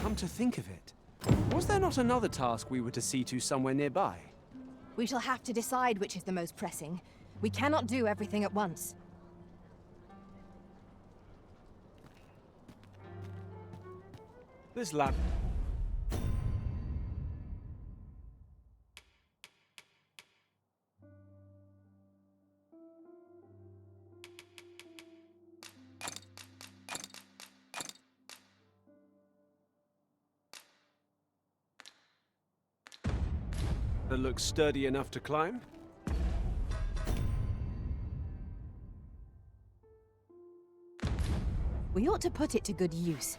Come to think of it, was there not another task we were to see to somewhere nearby? We shall have to decide which is the most pressing. We cannot do everything at once. This lad... that looks sturdy enough to climb? We ought to put it to good use.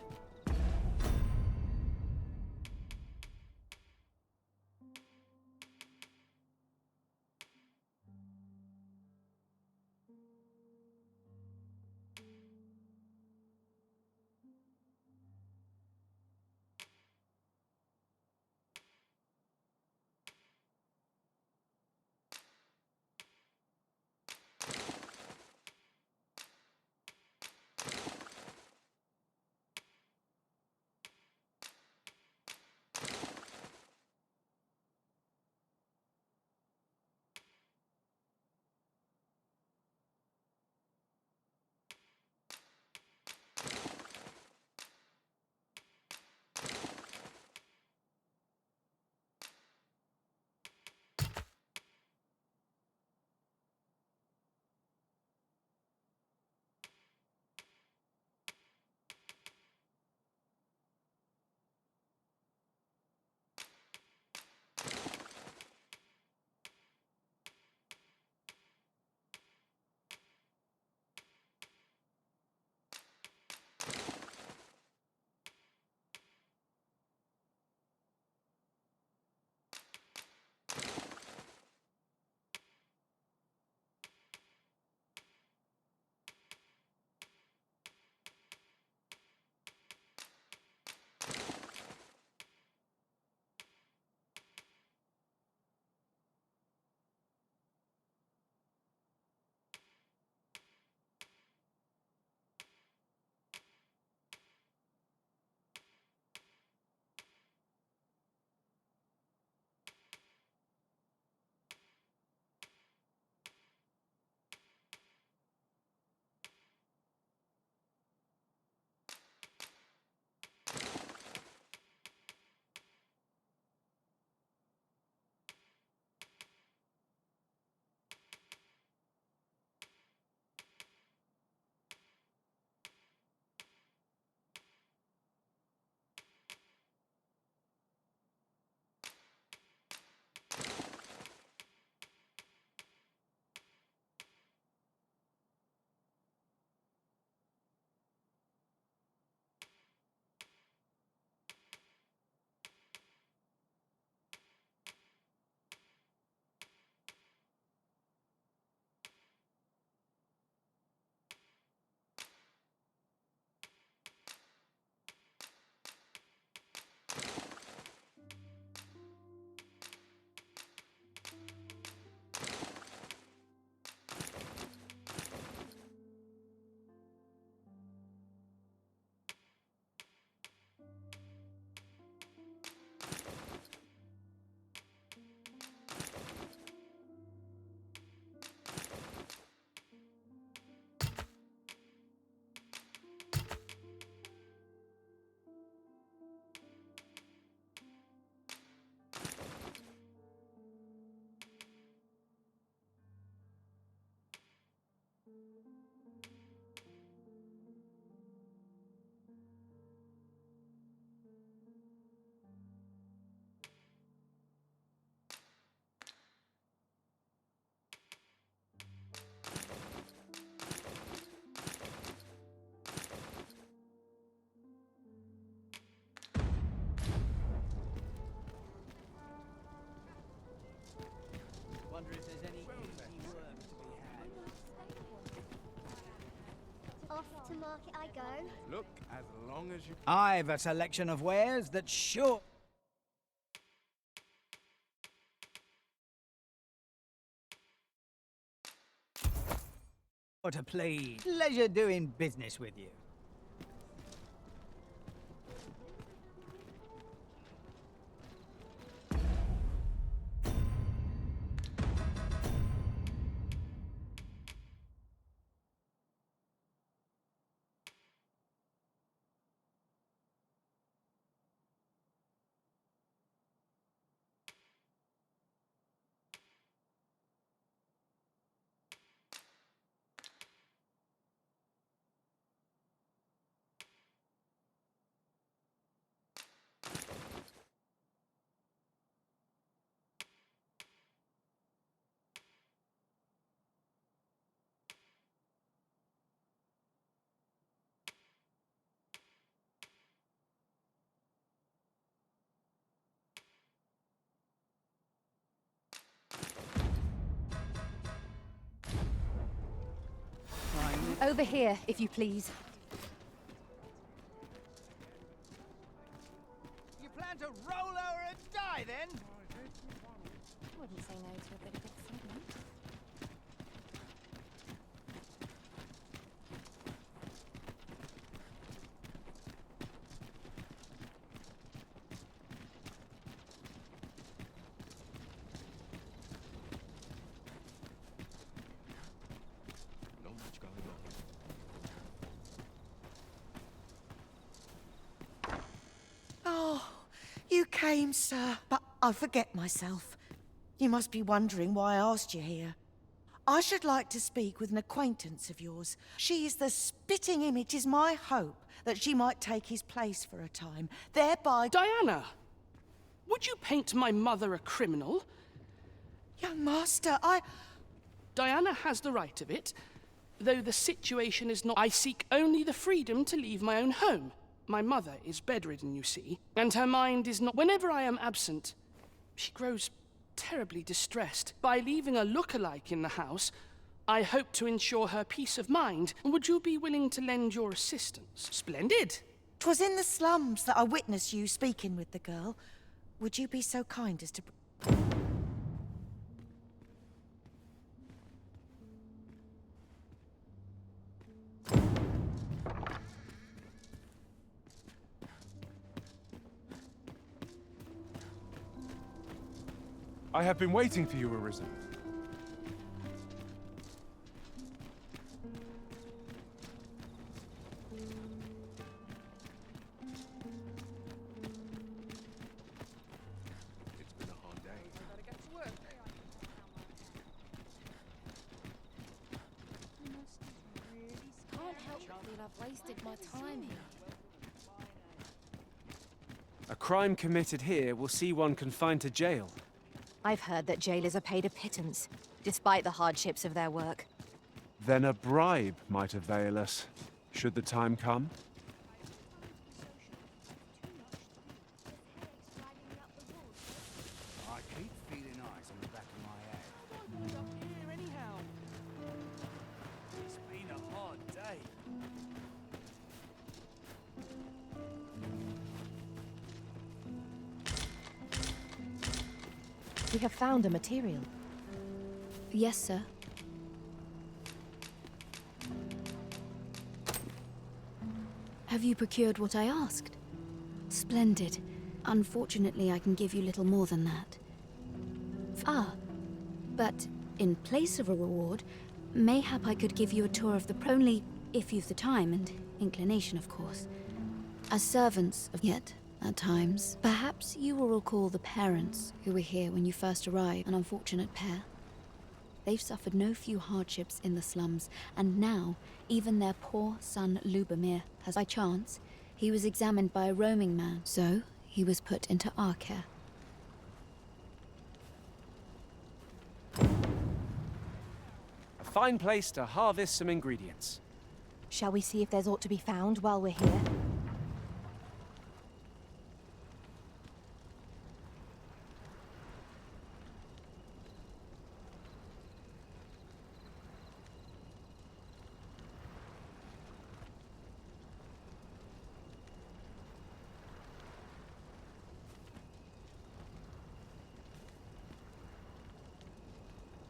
Wonder if there's any easy work to be had. Off to market I go. Look, as long as you... I've a selection of wares that's sure... to please. Pleasure doing business with you. Over here, if you please. You plan to roll over and die then? Wouldn't say no to a bit of excitement. Not much going on. Oh, you came, sir. But I forget myself. You must be wondering why I asked you here. I should like to speak with an acquaintance of yours. She is the spitting image. Is my hope that she might take his place for a time, thereby... Diana! Would you paint my mother a criminal? Young master, Diana has the right of it, though the situation is not... I seek only the freedom to leave my own home. My mother is bedridden, you see, and her mind is not... Whenever I am absent, she grows terribly distressed. By leaving a look-alike in the house, I hope to ensure her peace of mind. Would you be willing to lend your assistance? Splendid! 'Twas in the slums that I witnessed you speaking with the girl. Would you be so kind as to... I have been waiting for you, Arisen. It's been a hard day. Can't help but feel I've wasted my time here. A crime committed here will see one confined to jail. I've heard that jailers are paid a pittance, despite the hardships of their work. Then a bribe might avail us, should the time come. I keep feeling eyes on the back of my head. Up here, anyhow. It's been a hard day. We have found a material. Yes, sir. Have you procured what I asked? Splendid. Unfortunately, I can give you little more than that. Ah, but in place of a reward, mayhap I could give you a tour of the only if you've the time and inclination, of course. As servants of yet, at times, perhaps you will recall the parents who were here when you first arrived, an unfortunate pair. They've suffered no few hardships in the slums, and now, even their poor son Lubomir has, by chance, he was examined by a roaming man, so he was put into our care. A fine place to harvest some ingredients. Shall we see if there's aught to be found while we're here?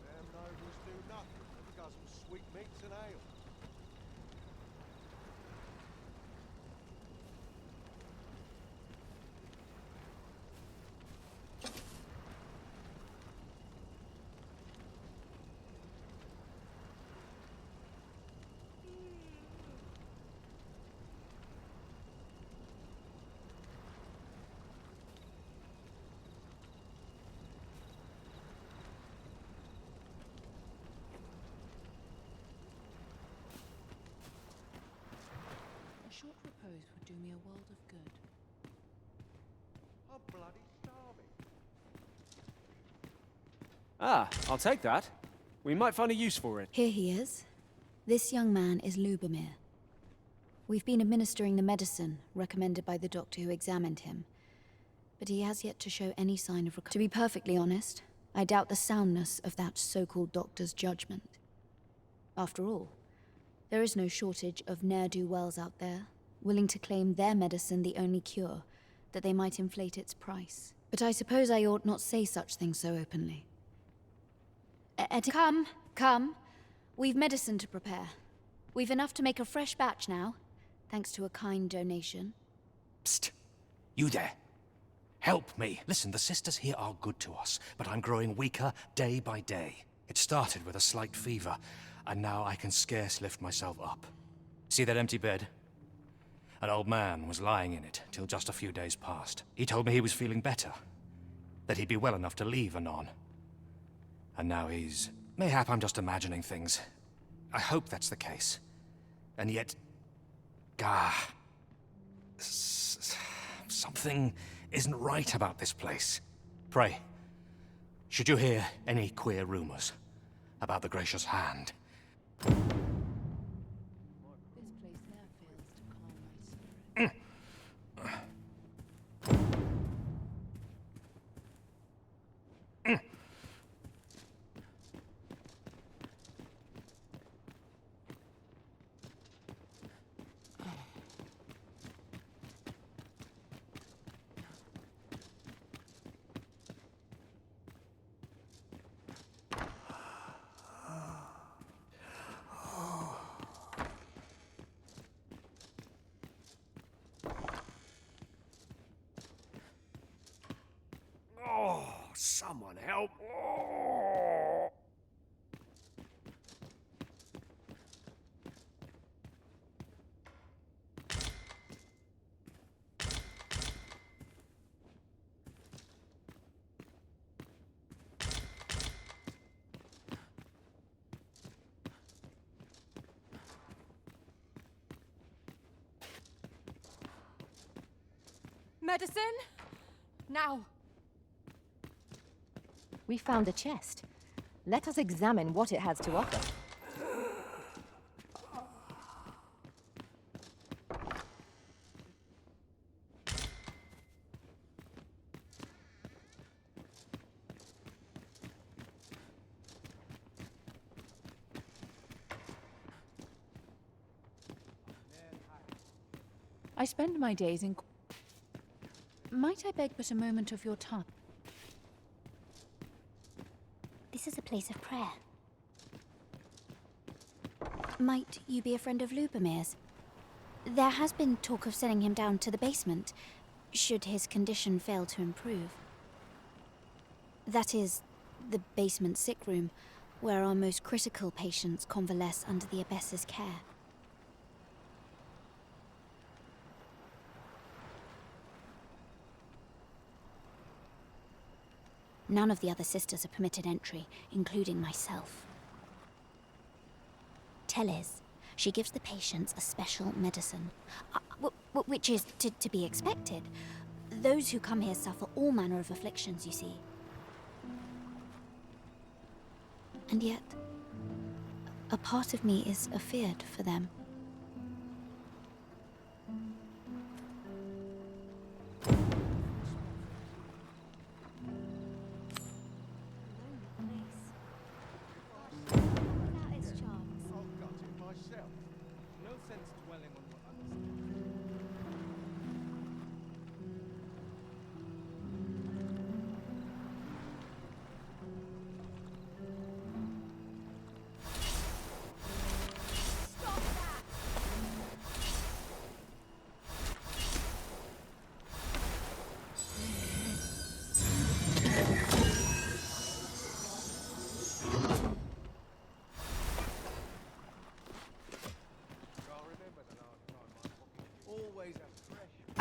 Them nobles do nothing because of sweetmeats and ale. A short repose would do me a world of good. I'm bloody starving. Ah, I'll take that. We might find a use for it. Here he is. This young man is Lubomir. We've been administering the medicine recommended by the doctor who examined him, but he has yet to show any sign of recovery. To be perfectly honest, I doubt the soundness of that so-called doctor's judgment. After all, There is no shortage of ne'er-do-wells out there, willing to claim their medicine the only cure, that they might inflate its price. But I suppose I ought not say such things so openly. Come. We've medicine to prepare. We've enough to make a fresh batch now, thanks to a kind donation. Psst! You there! Help me! Listen, the sisters here are good to us, but I'm growing weaker day by day. It started with a slight fever, and now I can scarce lift myself up. See that empty bed? An old man was lying in it till just a few days past. He told me he was feeling better, that he'd be well enough to leave anon. And now he's... Mayhap I'm just imagining things. I hope that's the case. And yet... something isn't right about this place. Pray, should you hear any queer rumors about the Gracious Hand? This place ne'er fails to calm my spirit. Someone help! Oh. Medicine? Now! We found a chest. Let us examine what it has to offer. I spend my days in... Might I beg but a moment of your time? This is a place of prayer. Might you be a friend of Lubomir's? There has been talk of sending him down to the basement, should his condition fail to improve. That is, the basement sick room, where our most critical patients convalesce under the abbess's care. None of the other sisters are permitted entry, including myself. Teles, she gives the patients a special medicine, which is to be expected. Those who come here suffer all manner of afflictions, you see. And yet, a part of me is afeared for them.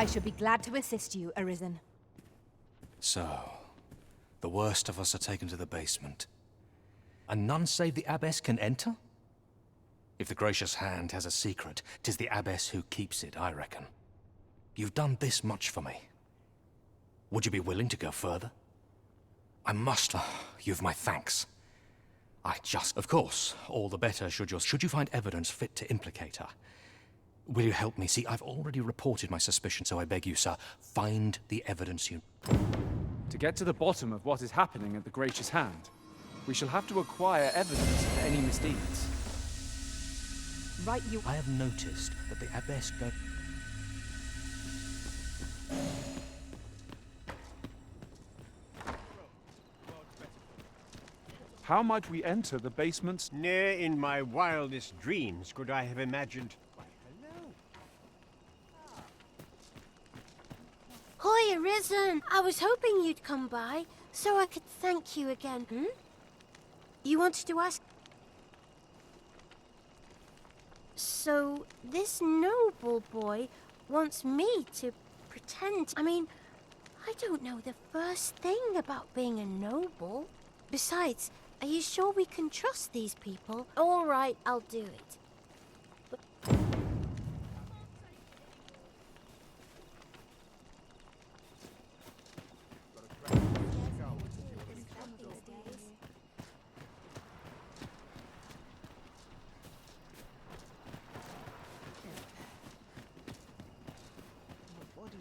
I should be glad to assist you, Arisen. So, the worst of us are taken to the basement. And none save the abbess can enter? If the Gracious Hand has a secret, 'tis the abbess who keeps it, I reckon. You've done this much for me. Would you be willing to go further? I must. You've my thanks. Of course, all the better should you find evidence fit to implicate her. Will you help me? See, I've already reported my suspicion, so I beg you, sir, find the evidence you... To get to the bottom of what is happening at the Gracious Hand, we shall have to acquire evidence of any misdeeds. Right, you... I have noticed that the abbess go... How might we enter the basements? Ne'er in my wildest dreams could I have imagined... Why, hello. Hi, Arisen. I was hoping you'd come by, so I could thank you again. You wanted to ask... So, this noble boy wants me to pretend... I mean, I don't know the first thing about being a noble. Besides, are you sure we can trust these people? All right, I'll do it.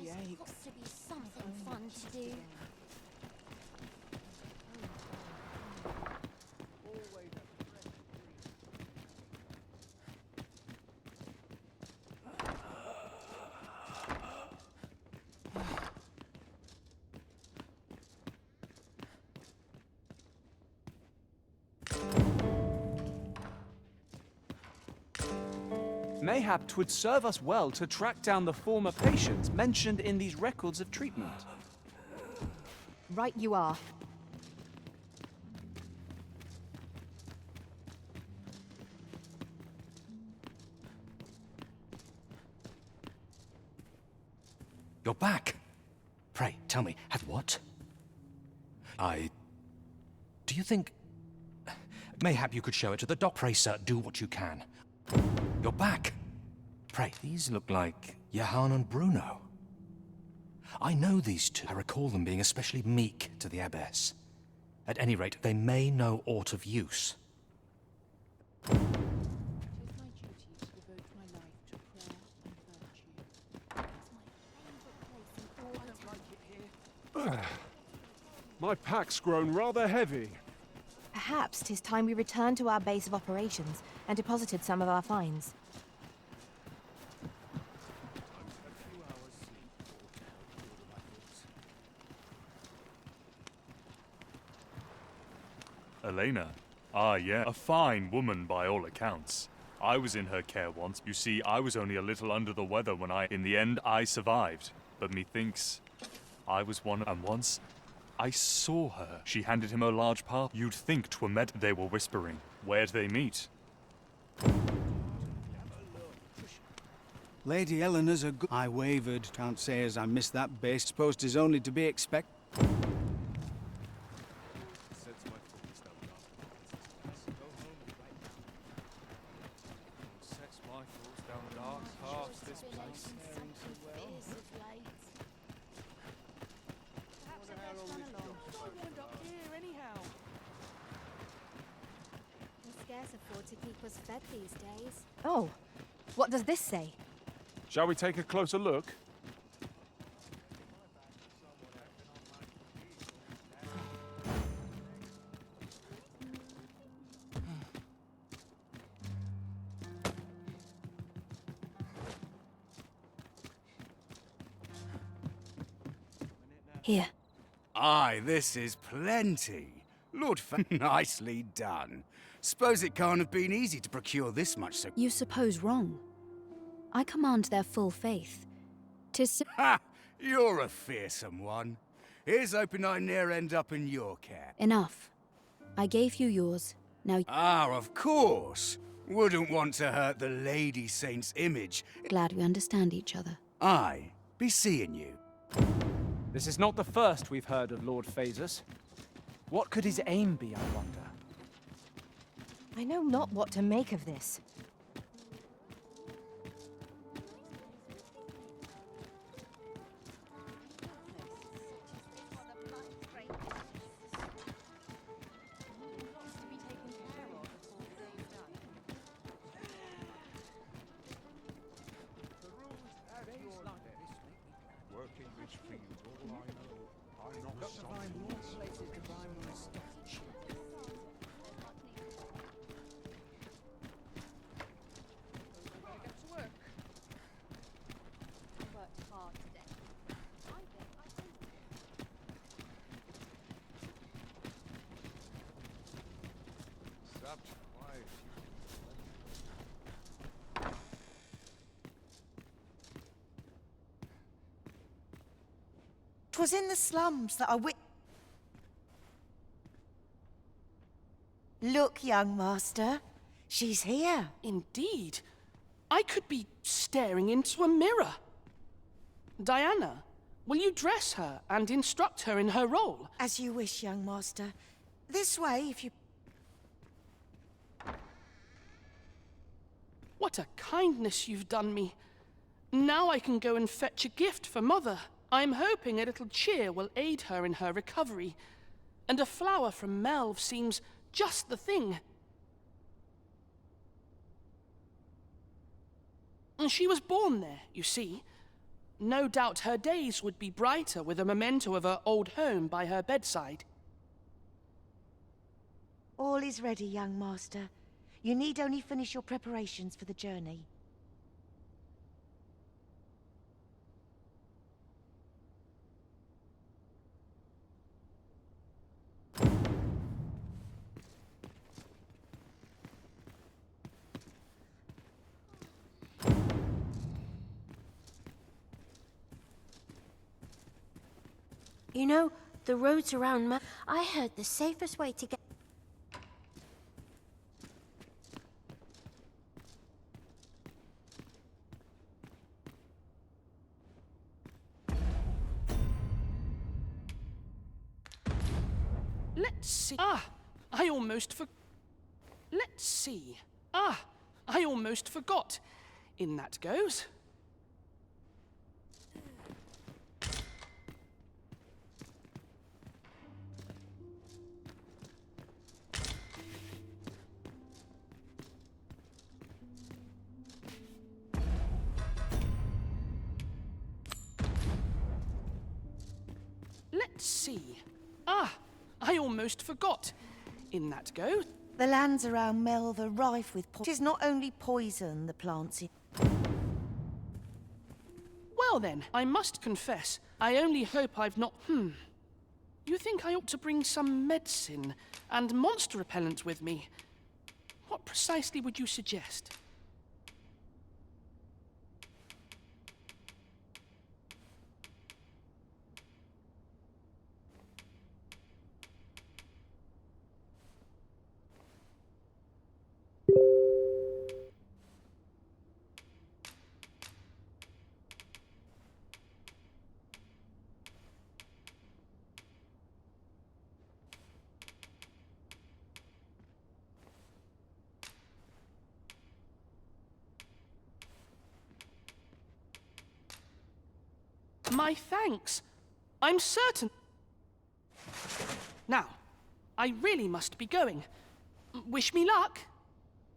There's got to be something fun to do. Mayhap 'twould serve us well to track down the former patients mentioned in these records of treatment. Right you are. You're back! Pray, tell me, had what? Do you think... Mayhap you could show it to the doc. Pray, sir, do what you can. You're back! Pray, these look like Johann and Bruno. I know these two. I recall them being especially meek to the abbess. At any rate, they may know aught of use. It is my duty to devote my life to prayer and virtue. My pack's grown rather heavy. Perhaps 'tis time we returned to our base of operations and deposited some of our finds. Elena? Ah, yeah. A fine woman by all accounts. I was in her care once. You see, I was only a little under the weather when in the end, I survived. But methinks I was one, and once I saw her. She handed him a large parcel. You'd think 'twere met. They were whispering. Where'd they meet? Lady Eleanor's a good... I wavered. Can't say as I missed that base. Suppose 'tis only to be expected. To keep us fed these days. Oh, what does this say? Shall we take a closer look? Here. Aye, this is plenty. Lord nicely done. Suppose it can't have been easy to procure this much so... You suppose wrong. I command their full faith. 'Tis... Ha! You're a fearsome one. Here's hoping I ne'er end up in your care. Enough. I gave you yours. Now... Ah, of course. Wouldn't want to hurt the Lady Saint's image. Glad we understand each other. Aye, be seeing you. This is not the first we've heard of Lord Phasus. What could his aim be, I wonder? I know not what to make of this. 'Twas in the slums that I Look, young master. She's here. Indeed. I could be staring into a mirror. Diana, will you dress her and instruct her in her role? As you wish, young master. This way, if you... What a kindness you've done me. Now I can go and fetch a gift for Mother. I'm hoping a little cheer will aid her in her recovery. And a flower from Melve seems just the thing. And she was born there, you see. No doubt her days would be brighter with a memento of her old home by her bedside. All is ready, young master. You need only finish your preparations for the journey. You know, the roads around I heard the safest way to get... Let's see. I almost Let's see. I almost forgot. In that goes. Let's see. I almost forgot. In that go. The lands around Melve are rife with poison. 'Tis not only poison the plants in... Well then, I must confess, I only hope I've not... You think I ought to bring some medicine and monster repellent with me? What precisely would you suggest? My thanks. I'm certain... Now, I really must be going. Wish me luck.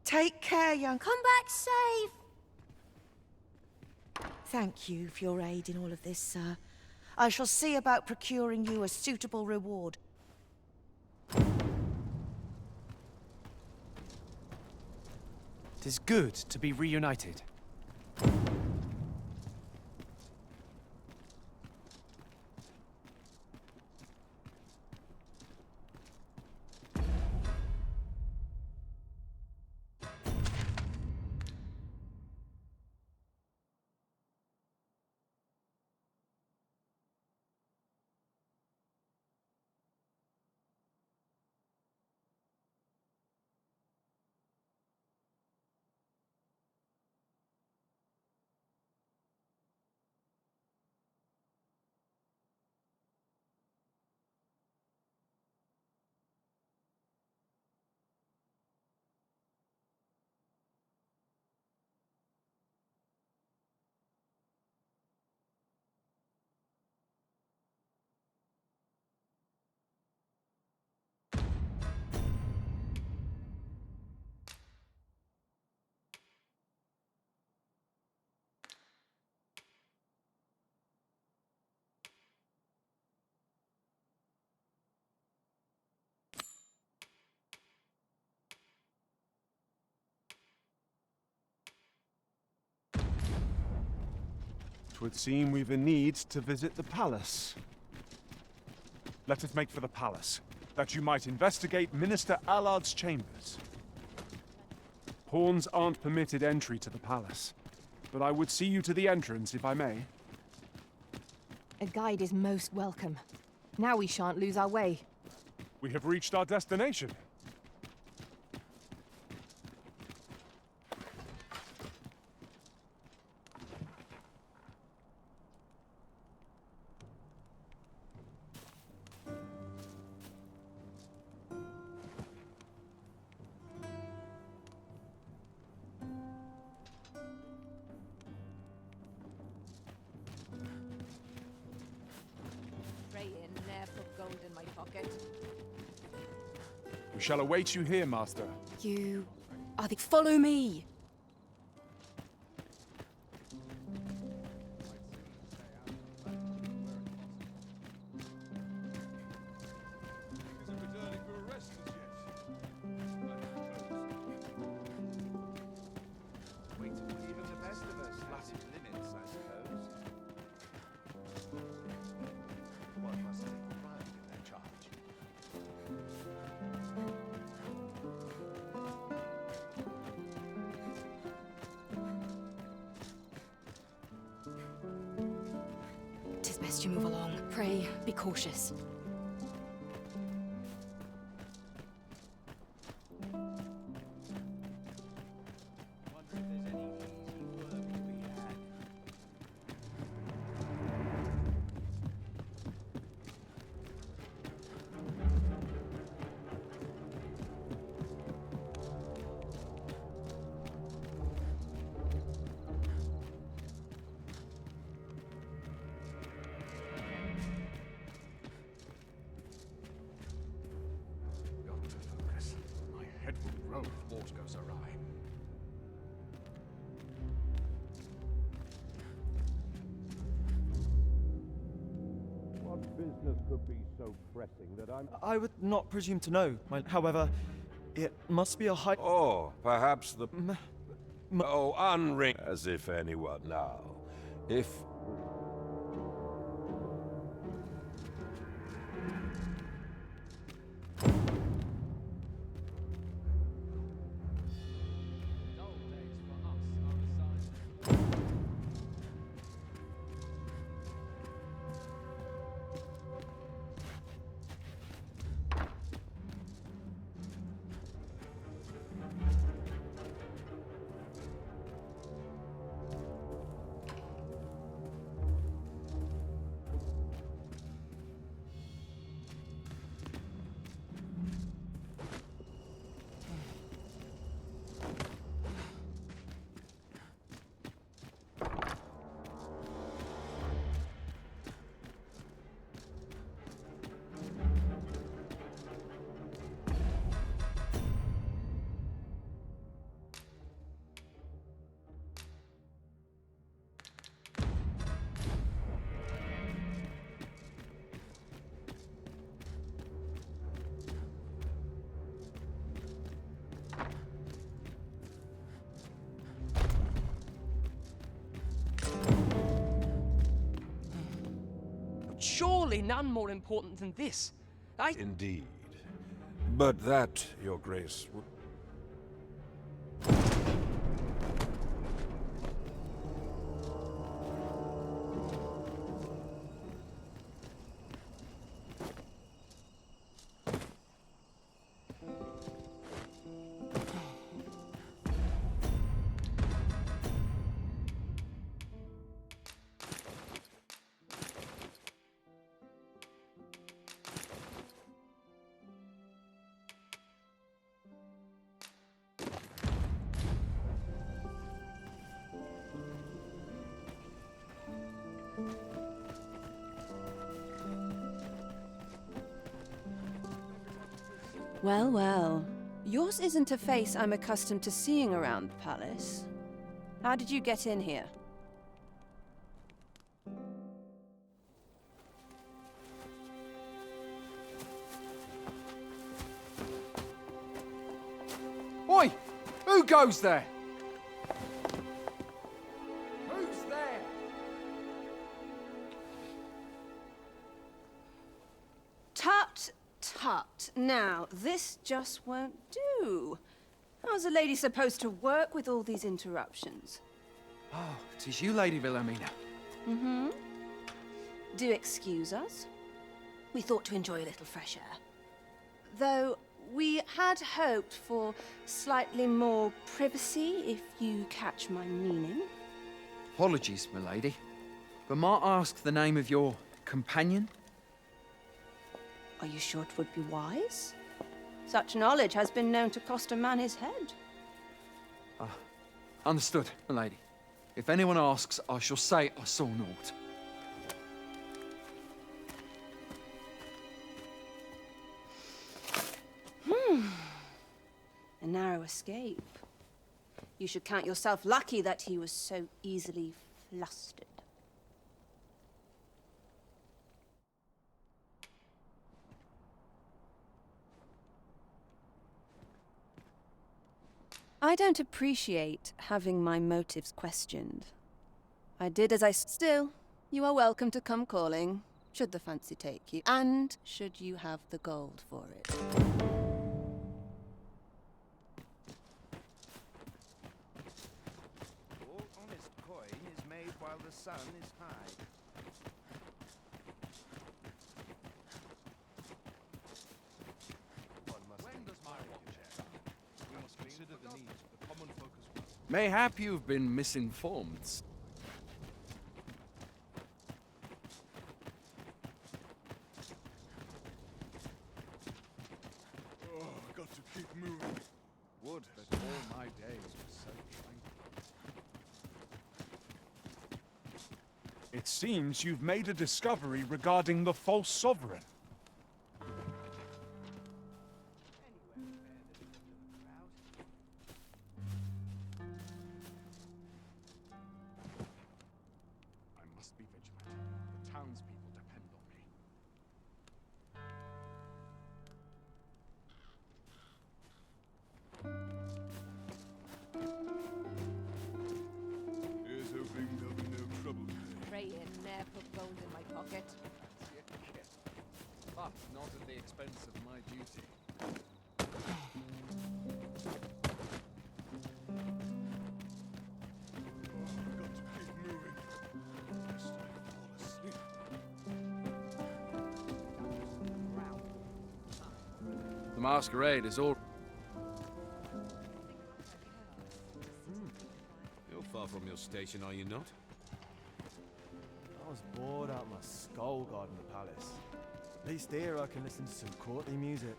Take care, young... Come back safe! Thank you for your aid in all of this, sir. I shall see about procuring you a suitable reward. 'Tis good to be reunited. Twould seem we've a need to visit the palace. Let us make for the palace, that you might investigate Minister Allard's chambers. Pawns aren't permitted entry to the palace, but I would see you to the entrance if I may. A guide is most welcome. Now we shan't lose our way. We have reached our destination. We shall await you here, Master. You are the... Follow me! Wait till even the best of us flatten limits, I suppose. One must take pride in their charge. Tis best you move along. Pray, be cautious. Got to focus. My head will roll if aught goes awry. What business could be so pressing that I'm... I would not presume to know. However, it must be a high... Or perhaps the... Oh, unring... As if anyone now. If... Surely none more important than this. Indeed. But that, Your Grace, would... Well, well. Yours isn't a face I'm accustomed to seeing around the palace. How did you get in here? Oi! Who goes there? Who's there? Tut, tut. Now, this just won't do. How's a lady supposed to work with all these interruptions? Oh, 'tis you, Lady Wilhelmina. Mm-hmm. Do excuse us. We thought to enjoy a little fresh air. Though we had hoped for slightly more privacy, if you catch my meaning. Apologies, milady. But might I ask the name of your companion? Are you sure it would be wise? Such knowledge has been known to cost a man his head. Understood, milady. If anyone asks, I shall say I saw naught. A narrow escape. You should count yourself lucky that he was so easily flustered. I don't appreciate having my motives questioned. I did as I still. You are welcome to come calling, should the fancy take you, and should you have the gold for it. All honest coin is made while the sun is high. When does my watch end? We must consider the needs of the common folk as well. Mayhap you've been misinformed. Oh, I've got to keep moving. Would that all my days were so tranquil. It seems you've made a discovery regarding the false sovereign. I must be vigilant. The townspeople depend on me. Here's hoping there'll be no trouble today. Pray you ne'er put gold in my pocket. But not at the expense of my duty. I've got to keep moving. Lest I fall asleep. The masquerade is all. You're far from your station, are you not? I was bored out my skull guarding the palace. At least here I can listen to some courtly music.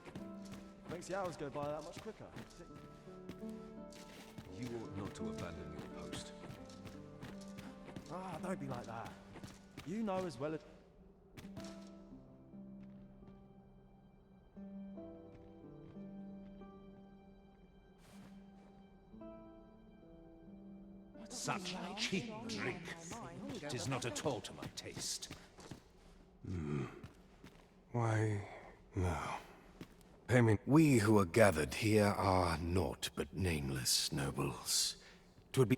Makes the hours go by that much quicker. You ought not to abandon your post. Ah, don't be like that. You know as well as... Such cheap drink. 'Tis not at all to my taste. Why, no. I mean, we who are gathered here are naught but nameless nobles. 'Twould be...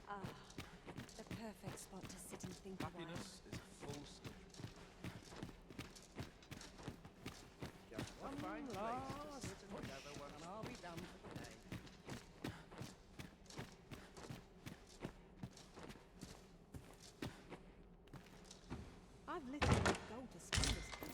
Ah, the perfect spot to sit and think about. Happiness is a full stop. Just one fine place to sit together once, and I'll be done for the day. I've literally got gold to spend this place.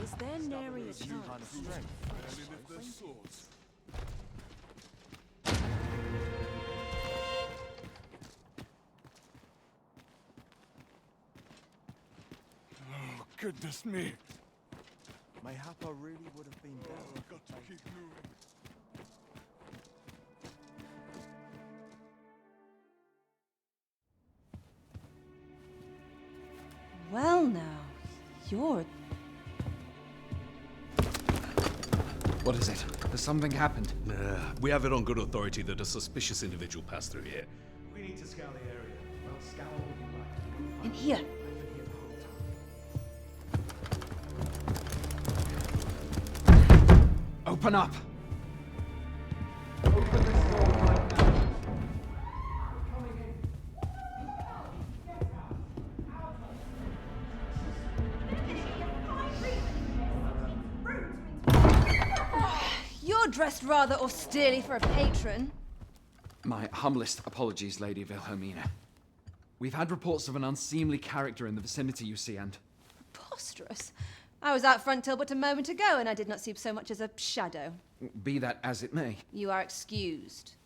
Is there nary a chance? Barely lift their swords. Oh, goodness me. Mayhap I really would have been better. I've got to keep moving. Well now, you're... What is it? Has something happened? We have it on good authority that a suspicious individual passed through here. We need to scour the area. Scour all you like. You will In find here. I've been here the whole time. Open up! Open this door right now. We're coming in. You're dressed rather austerely for a patron. My humblest apologies, Lady Wilhelmina. We've had reports of an unseemly character in the vicinity, you see, and... Preposterous. I was out front till but a moment ago, and I did not see so much as a shadow. Be that as it may. You are excused.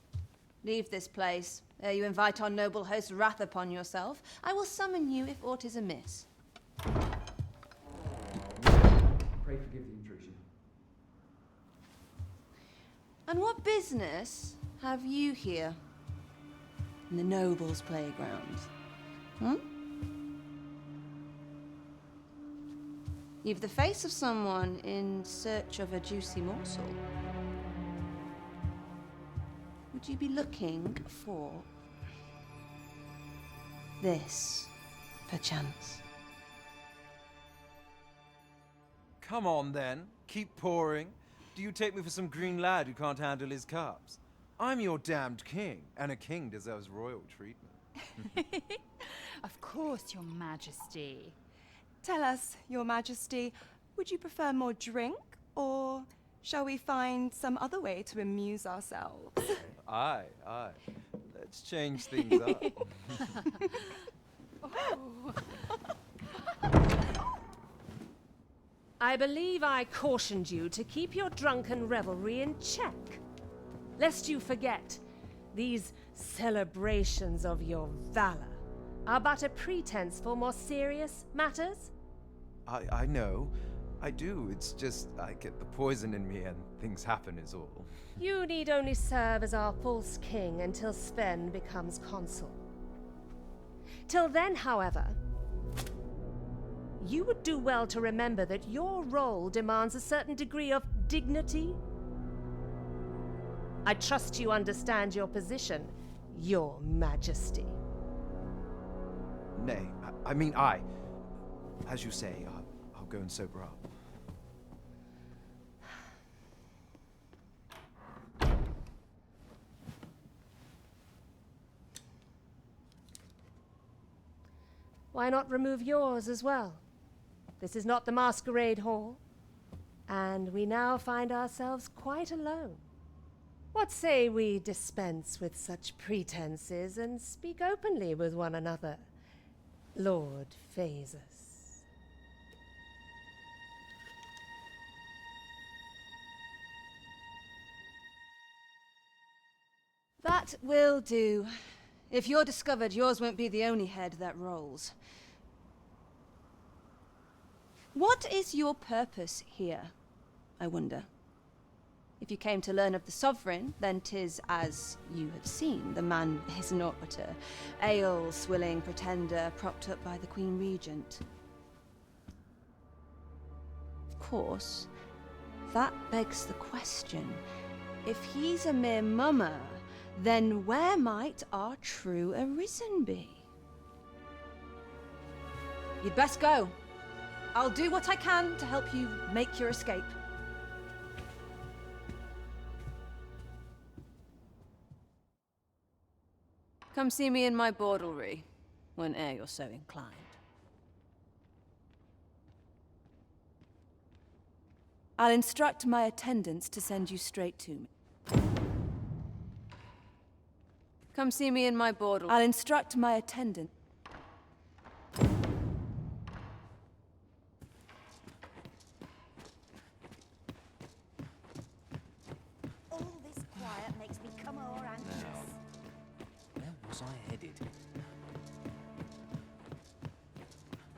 Leave this place, ere you invite our noble host's wrath upon yourself. I will summon you if aught is amiss. Pray forgive the intrusion. And what business have you here? In the nobles' playgrounds? Hmm? You've the face of someone in search of a juicy morsel. Would you be looking for this, perchance? Come on, then. Keep pouring. Do you take me for some green lad who can't handle his cups? I'm your damned king, and a king deserves royal treatment. Of course, Your Majesty. Tell us, Your Majesty, would you prefer more drink, or shall we find some other way to amuse ourselves? Aye. Let's change things up. I believe I cautioned you to keep your drunken revelry in check, lest you forget these celebrations of your valor are but a pretense for more serious matters. I know. I do. It's just I get the poison in me and things happen is all. You need only serve as our false king until Sven becomes consul. Till then, however, you would do well to remember that your role demands a certain degree of dignity. I trust you understand your position, Your Majesty. Nay, as you say, I'll go and sober up. Why not remove yours as well? This is not the masquerade hall, and we now find ourselves quite alone. What say we dispense with such pretenses and speak openly with one another, Lord Phasus? That will do. If you're discovered, yours won't be the only head that rolls. What is your purpose here, I wonder? If you came to learn of the Sovereign, then 'tis as you have seen. The man is naught but a ale-swilling pretender propped up by the Queen Regent. Of course, that begs the question. If he's a mere mummer, then where might our true arisen be? You'd best go. I'll do what I can to help you make your escape. Come see me in my bordlery, whene'er you're so inclined. I'll instruct my attendants to send you straight to me. Come see me in my bordel. I'll instruct my attendant. All this quiet makes me come o'er anxious. Where was I headed?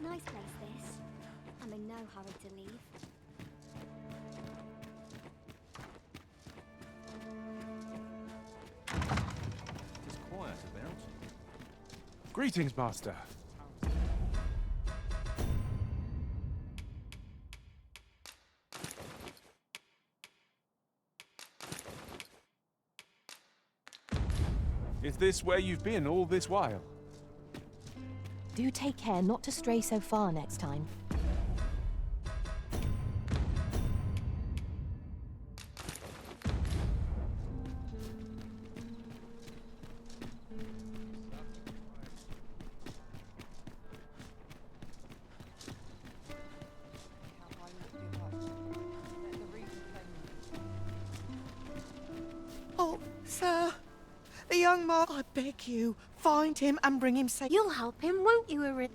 Nice place, this. I'm in no hurry to leave. It's quiet about. Greetings, Master. Is this where you've been all this while? Do take care not to stray so far next time. Oh, sir. The young man, I beg you, find him and bring him safe. You'll help him, won't you, Erin?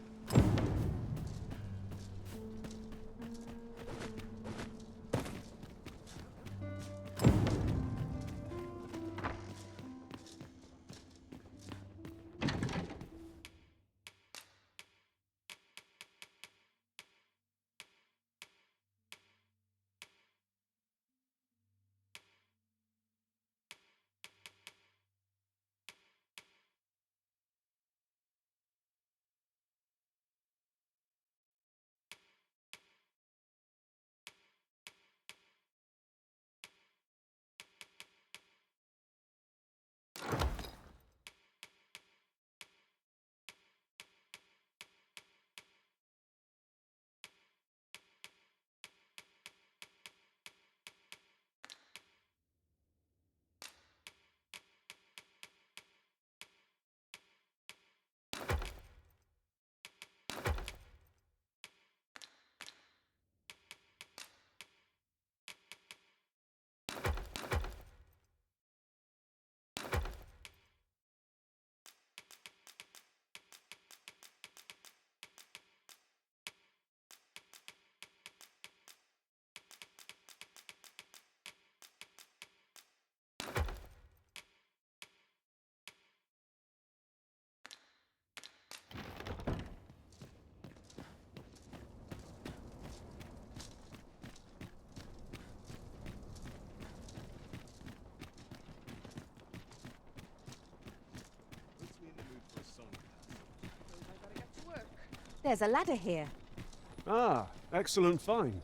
There's a ladder here. Ah, excellent find.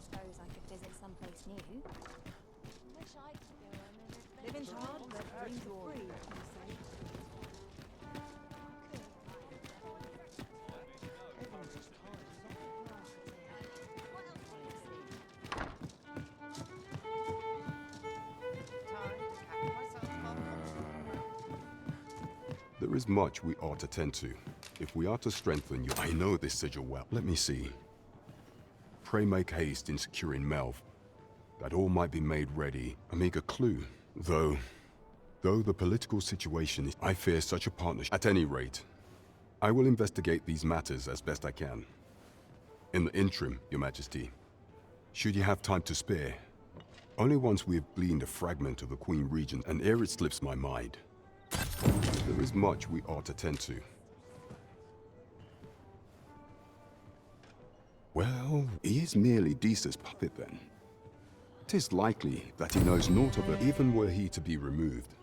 Suppose I could visit someplace new. Wish I could go on an adventure. Living's hard, but dreams are free, you say. There is much we ought to tend to. If we are to strengthen you, I know this sigil well. Let me see. Pray make haste in securing Melv, that all might be made ready. A meager clue. Though the political situation is, I fear such a partnership. At any rate, I will investigate these matters as best I can. In the interim, Your Majesty, should you have time to spare, only once we have gleaned a fragment of the Queen Regent, and ere it slips my mind, there is much we ought to tend to. Well, he is merely Desa's puppet then. 'Tis likely that he knows naught of it, even were he to be removed.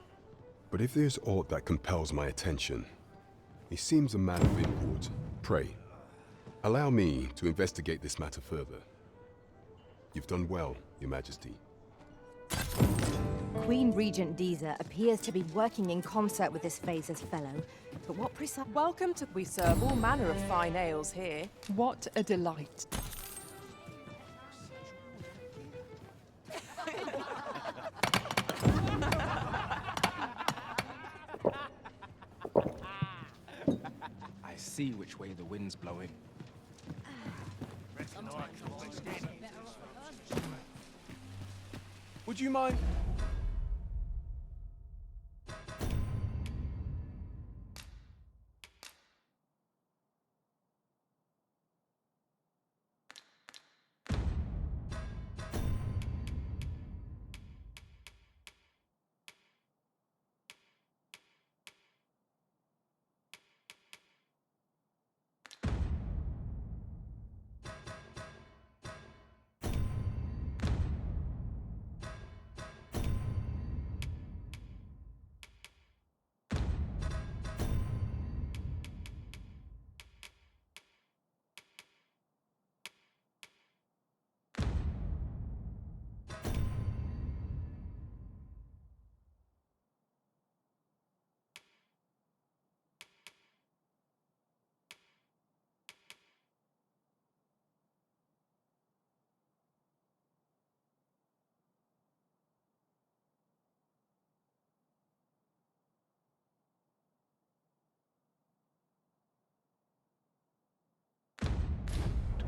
But if there's aught that compels my attention, he seems a man of import. Pray, allow me to investigate this matter further. You've done well, Your Majesty. Queen Regent Disa appears to be working in concert with this Phaser's fellow, but what precise— Welcome to... We serve all manner of fine ales here. What a delight. I see which way the wind's blowing. Would you mind?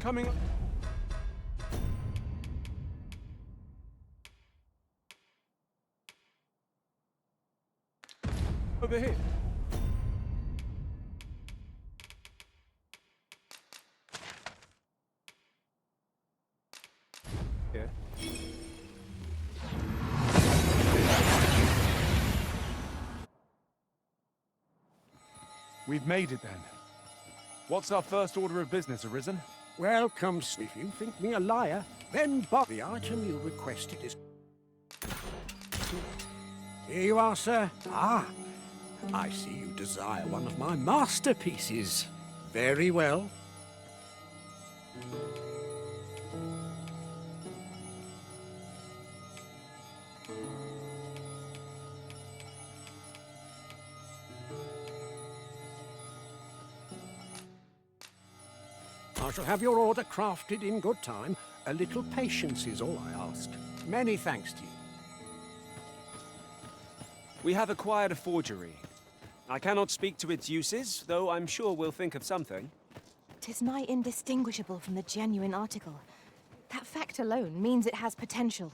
Coming. Over here. Here. We've made it then. What's our first order of business, Arisen? Welcome, if you think me a liar, then the item you requested is... Here you are, sir. Ah, I see you desire one of my masterpieces. Very well. I shall have your order crafted in good time. A little patience is all I ask. Many thanks to you. We have acquired a forgery. I cannot speak to its uses, though I'm sure we'll think of something. 'Tis nigh indistinguishable from the genuine article. That fact alone means it has potential.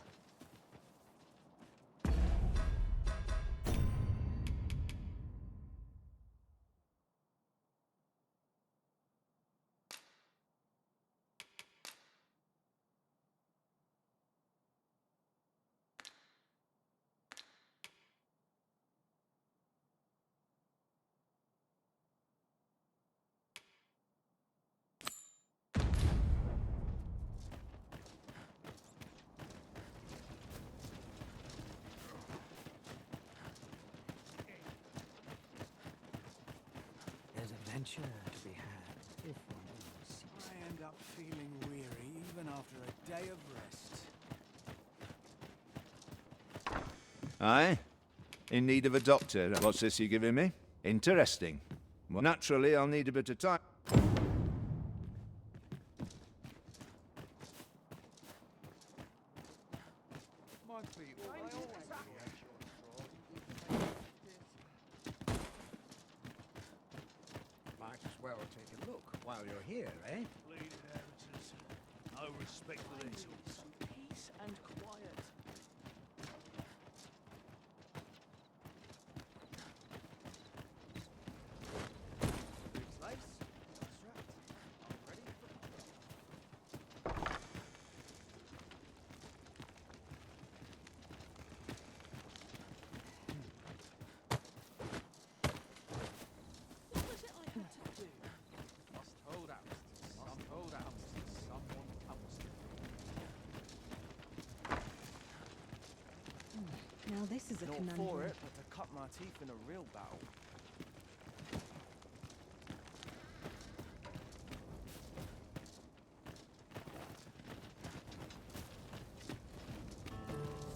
There's adventure to be had, if one wants. I end up feeling weary even after a day of rest. Aye? In need of a doctor. What's this you're giving me? Interesting. Well, naturally, I'll need a bit of time. My people, they always Might as well take a look while you're here, eh? bleeding amateurs. No respect for their tools. Peace and quiet. Now this is a Not conundrum. for it, but to cut my teeth in a real battle.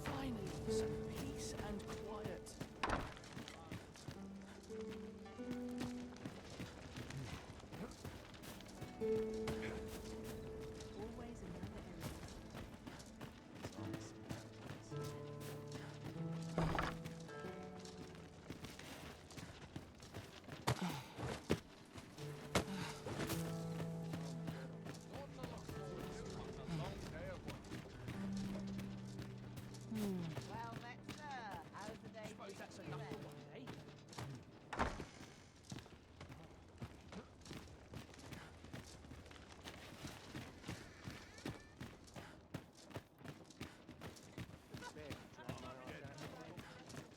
Finally, some peace and quiet. Always another area. Well met, sir. How's the day? Suppose that's enough for one day.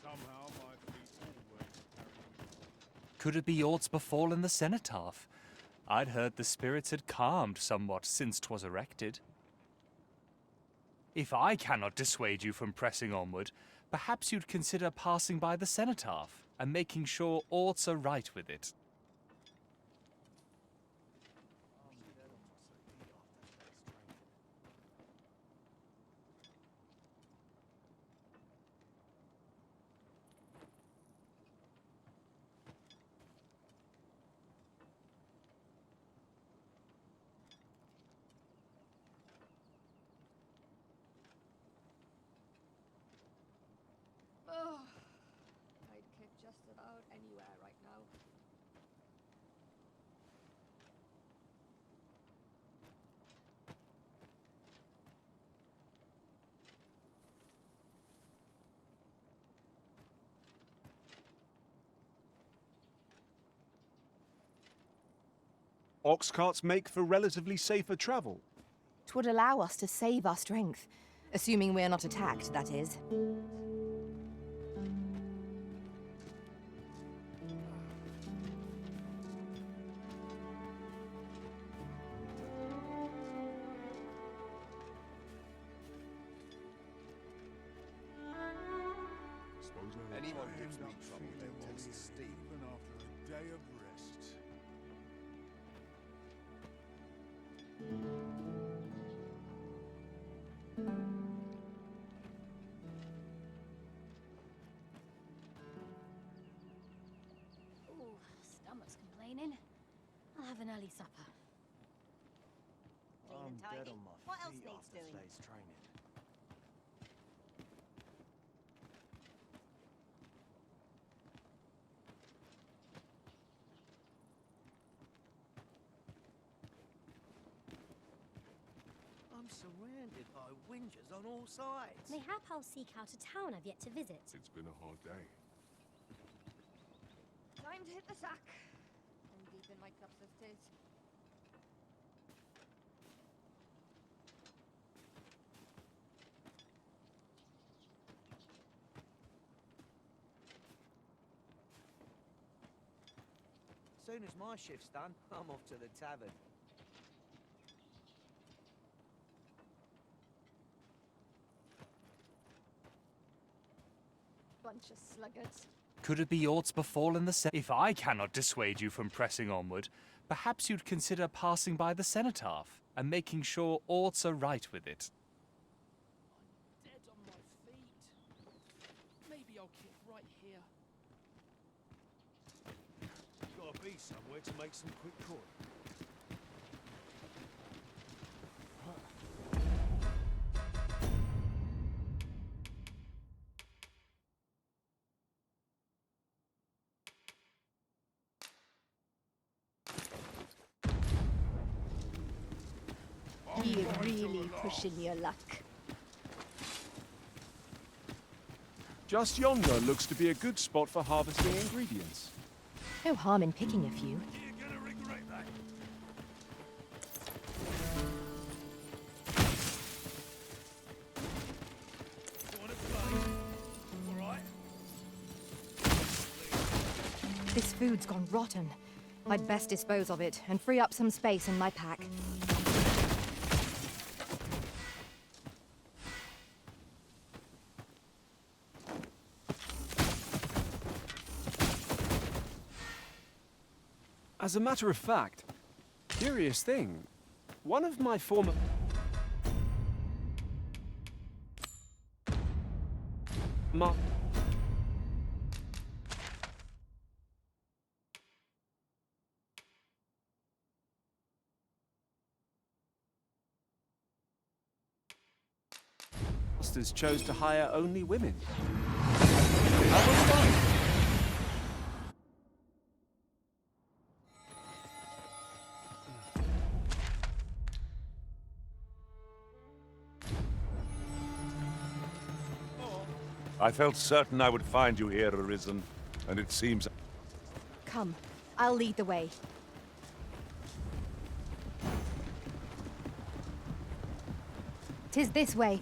Somehow my feet always Could it be aught befallen the cenotaph? I'd heard the spirits had calmed somewhat since 'twas erected. If I cannot dissuade you from pressing onward, perhaps you'd consider passing by the cenotaph and making sure aught's aright with it. Oh, I'd kick just about anywhere right now. Ox carts make for relatively safer travel. 'Twould allow us to save our strength. Assuming we're not attacked, that is. Anyone gives me trouble, they'll taste steam. Even after a day of rest. Ooh, stomach's complaining. I'll have an early supper. I'm dead on my What else feet needs after doing? today's training. I'm surrounded by whingers on all sides. Mayhap I'll seek out a town I've yet to visit. It's been a hard day. Time to hit the sack. And deep in my cups of tis. Soon as my shift's done, I'm off to the tavern. Bunch of sluggards. Could it be aught befallen the If I cannot dissuade you from pressing onward, perhaps you'd consider passing by the cenotaph and making sure aught's right with it. Dead on my feet. Maybe I'll keep right here. Gotta be somewhere to make some quick coin. You're really pushing your luck. Just yonder looks to be a good spot for harvesting ingredients. No harm in picking a few. This food's gone rotten. I'd best dispose of it and free up some space in my pack. As a matter of fact, curious thing, one of my former... masters chose to hire only women. How was fun? I felt certain I would find you here, Arisen, and it seems... Come, I'll lead the way. "'Tis this way.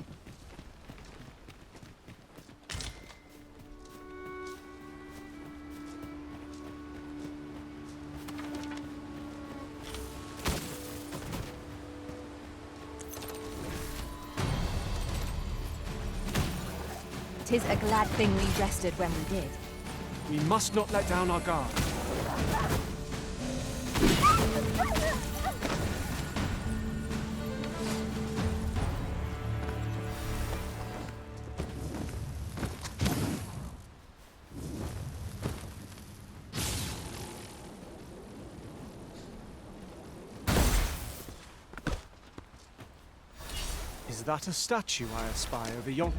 "'Tis a glad thing we rested when we did. We must not let down our guard. Is that a statue I espy over yonder?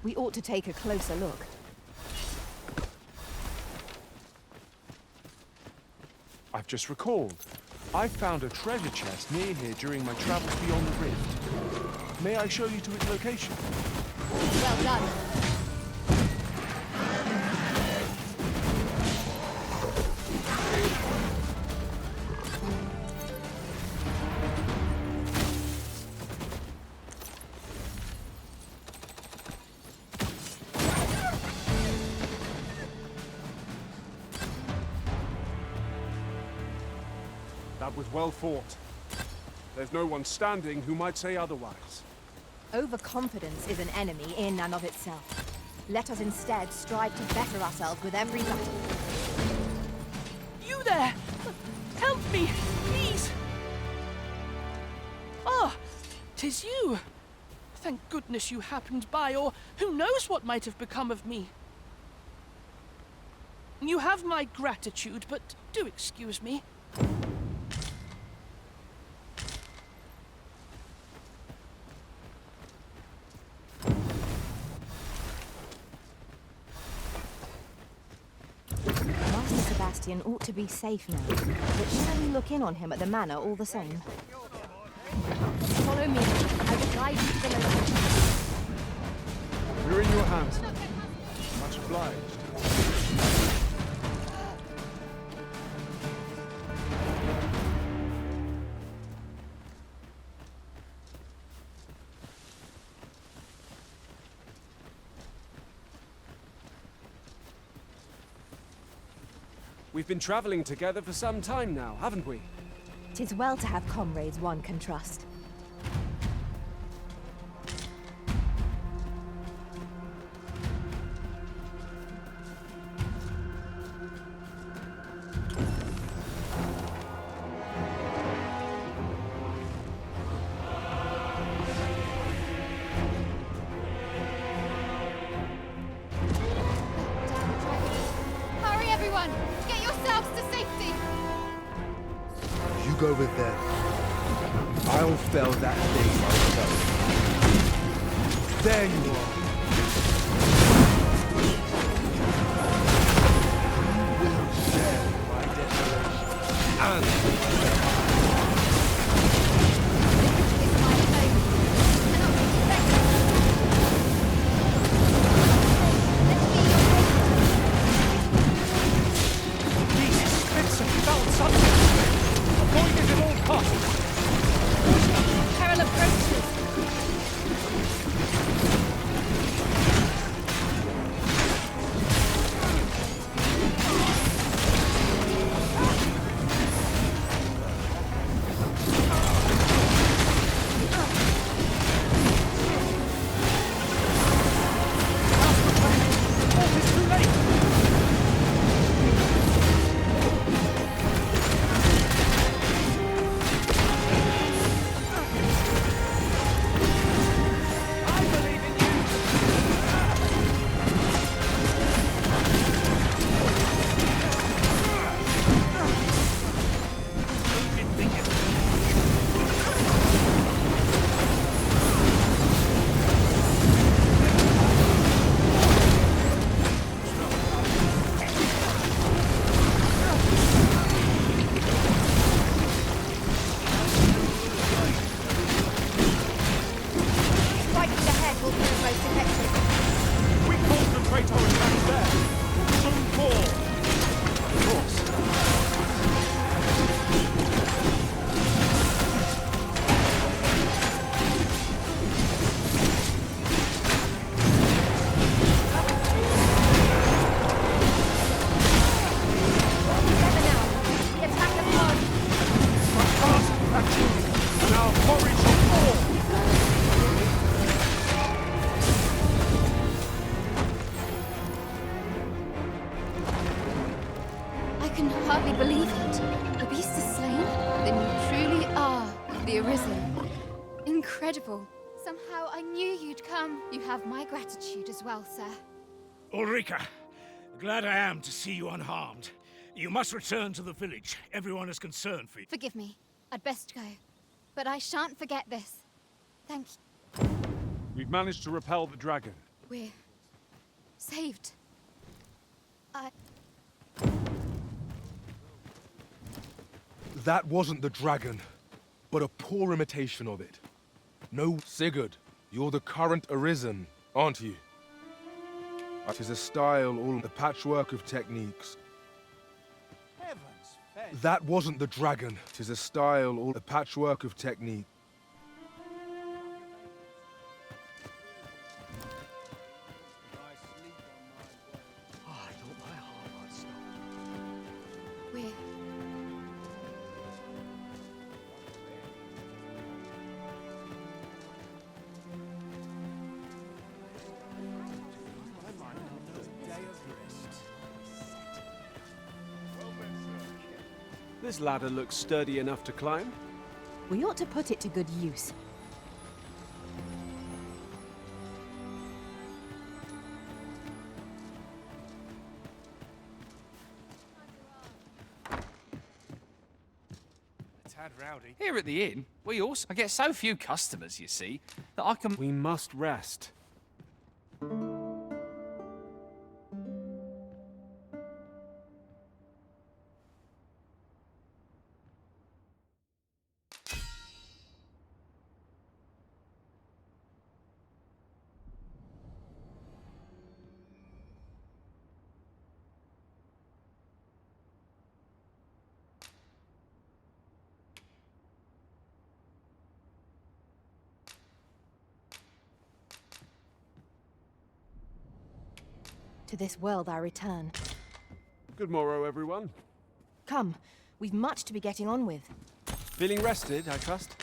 We ought to take a closer look. I've just recalled. I found a treasure chest near here during my travels beyond the rift. May I show you to its location? Well done. That was well fought. There's no one standing who might say otherwise. Overconfidence is an enemy in and of itself. Let us instead strive to better ourselves with every battle. You there! Help me, please! Ah, 'tis you! Thank goodness you happened by, or who knows what might have become of me. You have my gratitude, but do excuse me. Master Sebastian ought to be safe now, but shall we look in on him at the manor all the same? Follow me. I will guide you to the location. We're in your hands. Much obliged. We've been traveling together for some time now, haven't we? 'Tis well to have comrades one can trust. Hurry, everyone! Get yourselves to safety! You go with them. I'll fell that thing myself. There you are. You will share my desolation. And Found something! Avoid it at all costs! Peril approaches! I can hardly believe it. The beast is slain? Then you truly are the Arisen. Incredible. Somehow I knew you'd come. You have my gratitude as well, sir. Ulrika, glad I am to see you unharmed. You must return to the village. Everyone is concerned for you. Forgive me. I'd best go. But I shan't forget this. Thank you. We've managed to repel the dragon. We're saved. That wasn't the dragon, but a poor imitation of it. No, Sigurd, you're the current Arisen, aren't you? It is a style, all the patchwork of techniques. That wasn't the dragon. It is a style, all the patchwork of technique. We're... This ladder looks sturdy enough to climb. We ought to put it to good use. A tad rowdy. Here at the inn, we also get so few customers, you see, that I can... We must rest. To this world I return. Good morrow, everyone. Come, we've much to be getting on with. Feeling rested, I trust?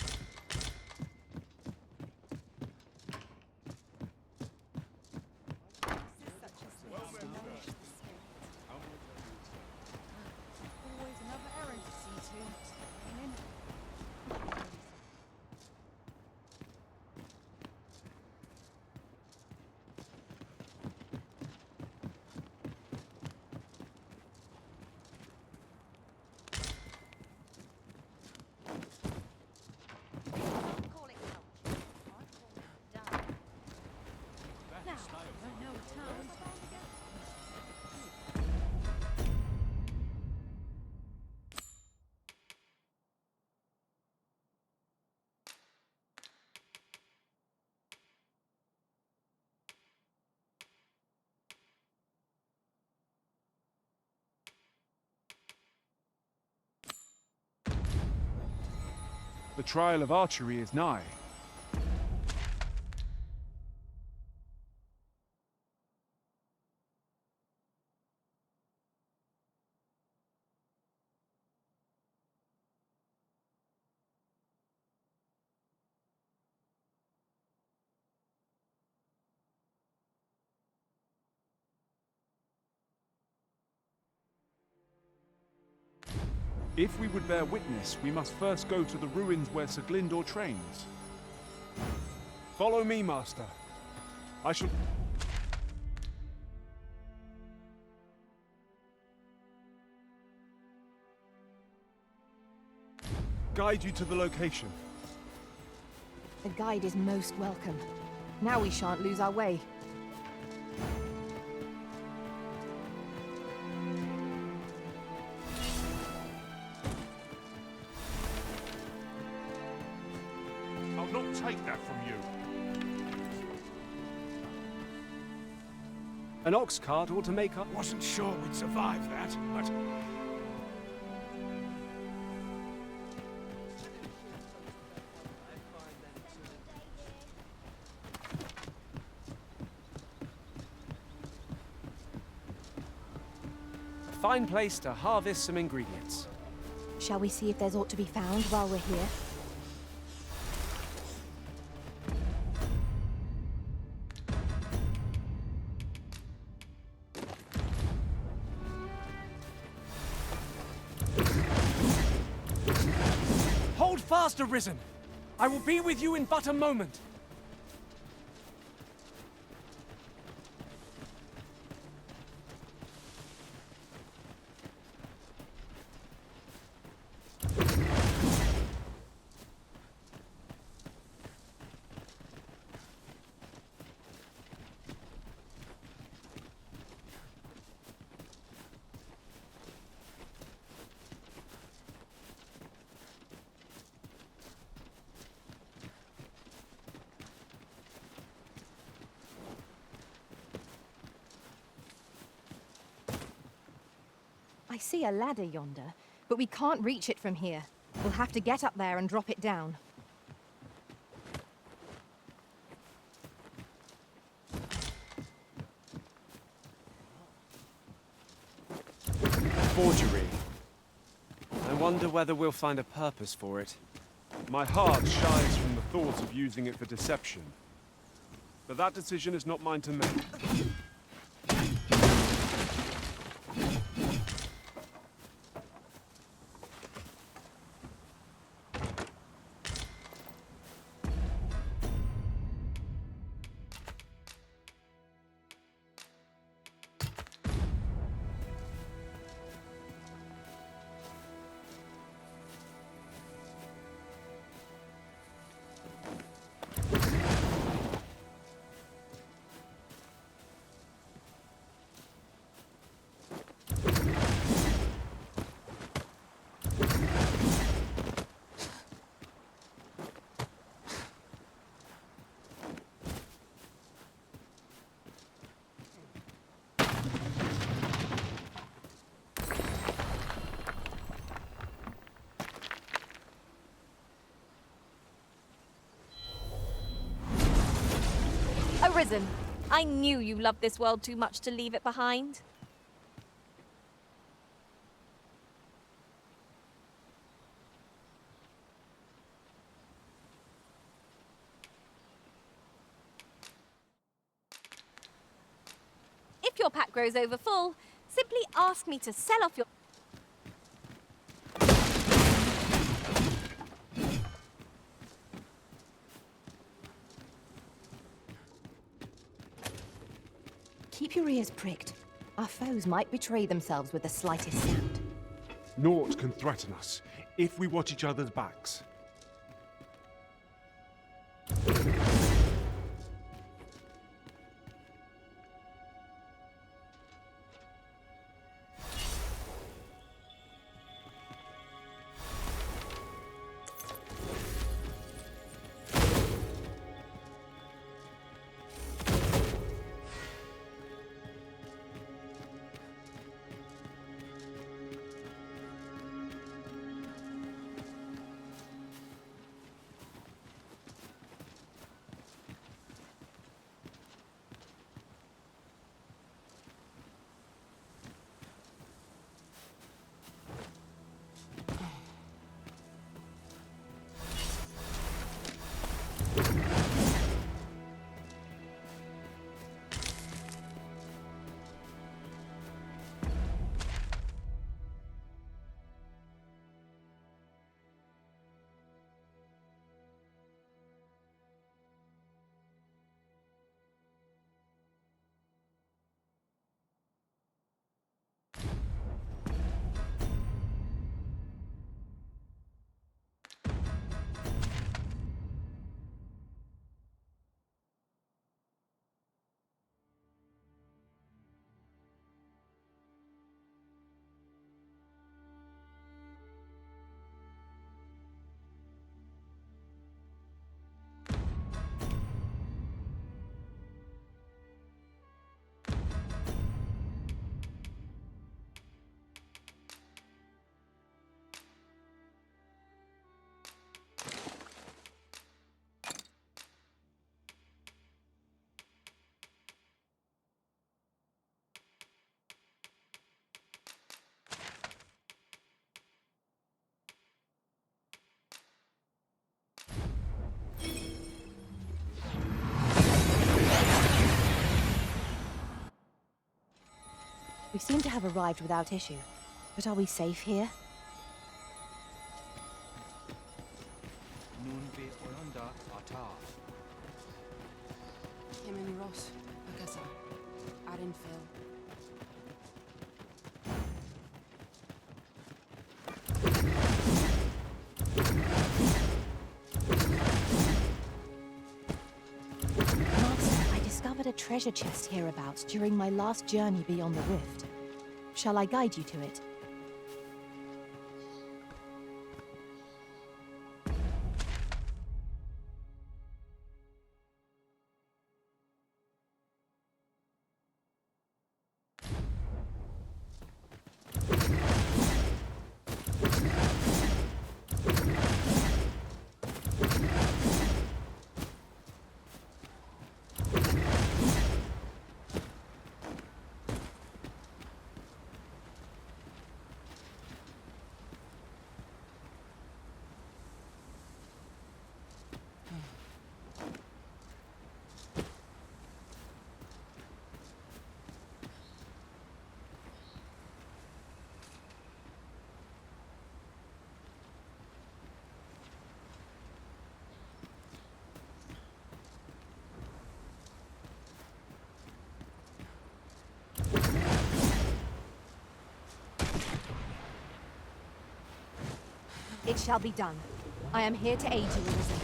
The trial of archery is nigh. If we would bear witness, we must first go to the ruins where Sir Glyndor trains. Follow me, master. I shall... guide you to the location. A guide is most welcome. Now we shan't lose our way. I'll not take that from you. An ox cart ought to make up. Wasn't sure we'd survive that, but... A fine place to harvest some ingredients. Shall we see if there's aught to be found while we're here? Hold fast, Arisen! I will be with you in but a moment. I see a ladder yonder, but we can't reach it from here. We'll have to get up there and drop it down. Forgery. I wonder whether we'll find a purpose for it. My heart shines from the thought of using it for deception. But that decision is not mine to make. Arisen, I knew you loved this world too much to leave it behind. If your pack grows over full, simply ask me to sell off your... Keep your ears pricked. Our foes might betray themselves with the slightest sound. Naught can threaten us if we watch each other's backs. We seem to have arrived without issue. But are we safe here? Yemen Ross, Agasa, Arinfil. Master, I discovered a treasure chest hereabouts during my last journey beyond the rift. Shall I guide you to it? It shall be done. I am here to aid you, Arisen.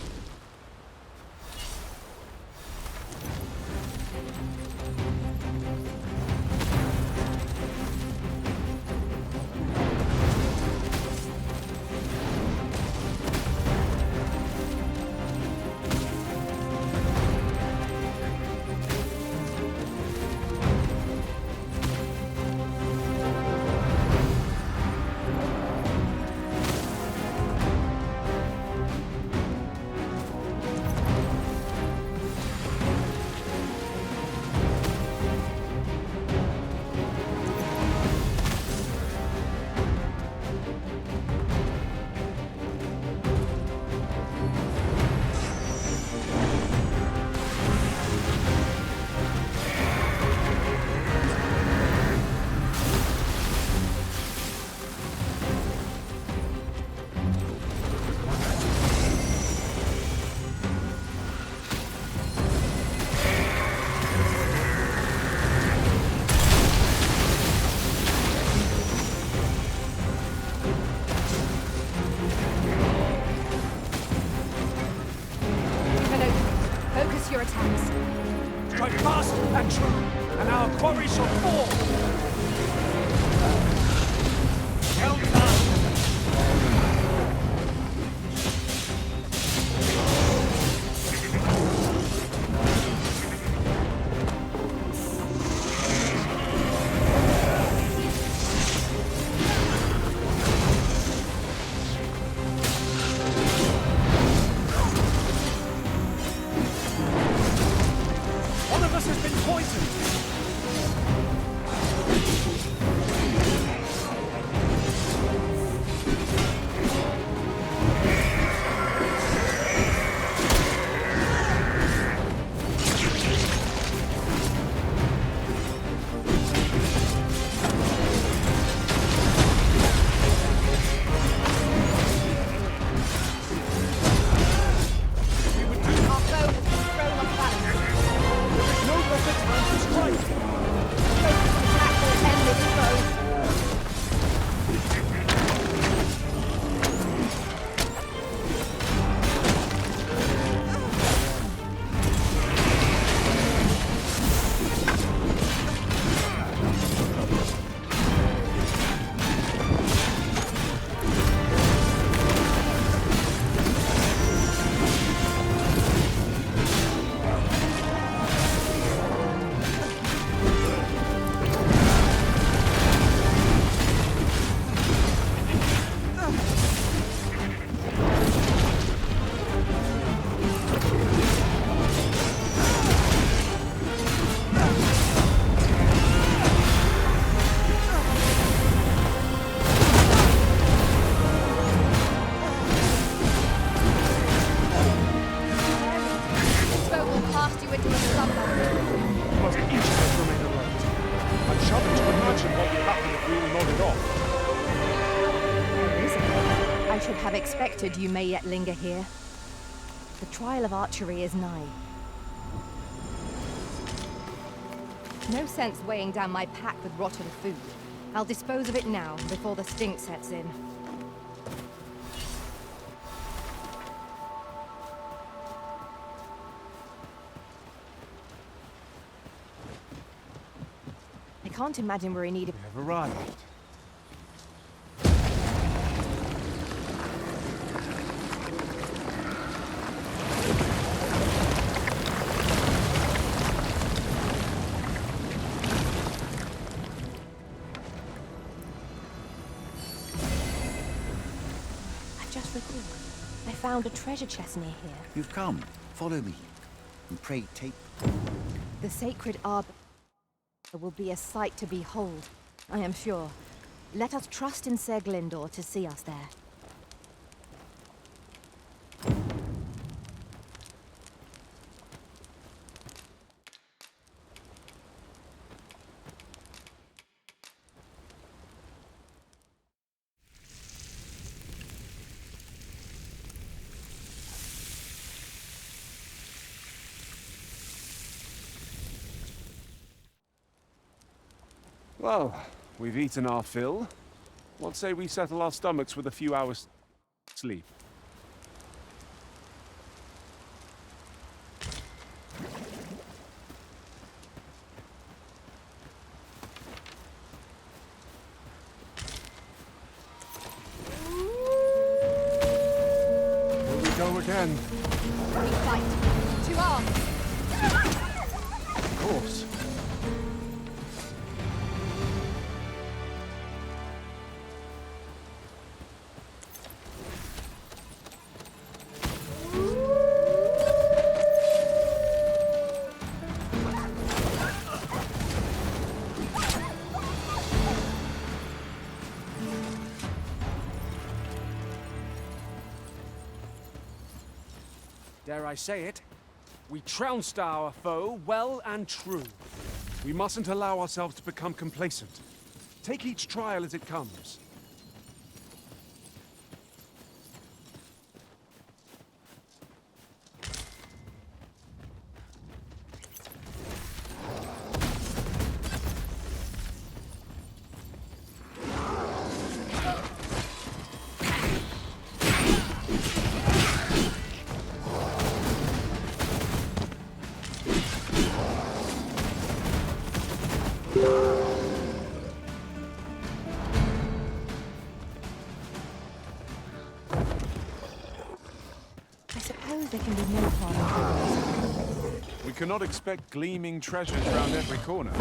Your attacks. Strike fast and true, and our quarry shall fall! Well done! One of us has been poisoned! I should have expected you may yet linger here. The trial of archery is nigh. No sense weighing down my pack with rotten food. I'll dispose of it now, before the stink sets in. I can't imagine we're in need of... We have arrived. Just recalled. I found a treasure chest near here. You've come. Follow me. And pray take... The sacred arbor will be a sight to behold, I am sure. Let us trust in Ser Glindor to see us there. Well, we've eaten our fill. What say we settle our stomachs with a few hours... Sleep. Here we go again. We fight. To arms. Of course. Dare I say it? We trounced our foe well and true. We mustn't allow ourselves to become complacent. Take each trial as it comes. I suppose there can be no harm in We cannot expect gleaming treasures round every corner.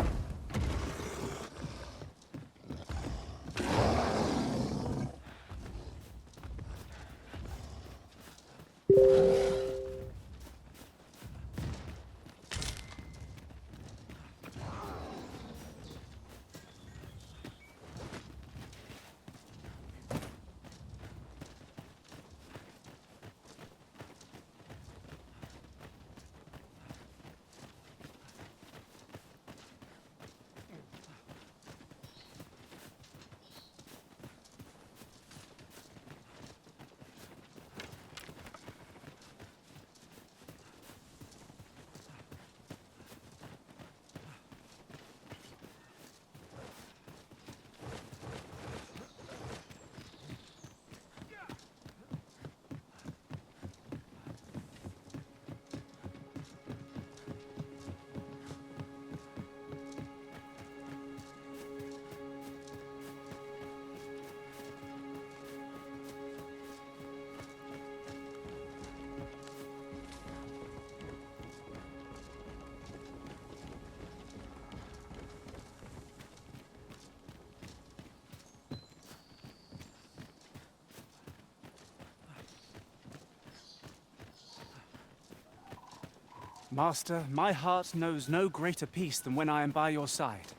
Master, my heart knows no greater peace than when I am by your side.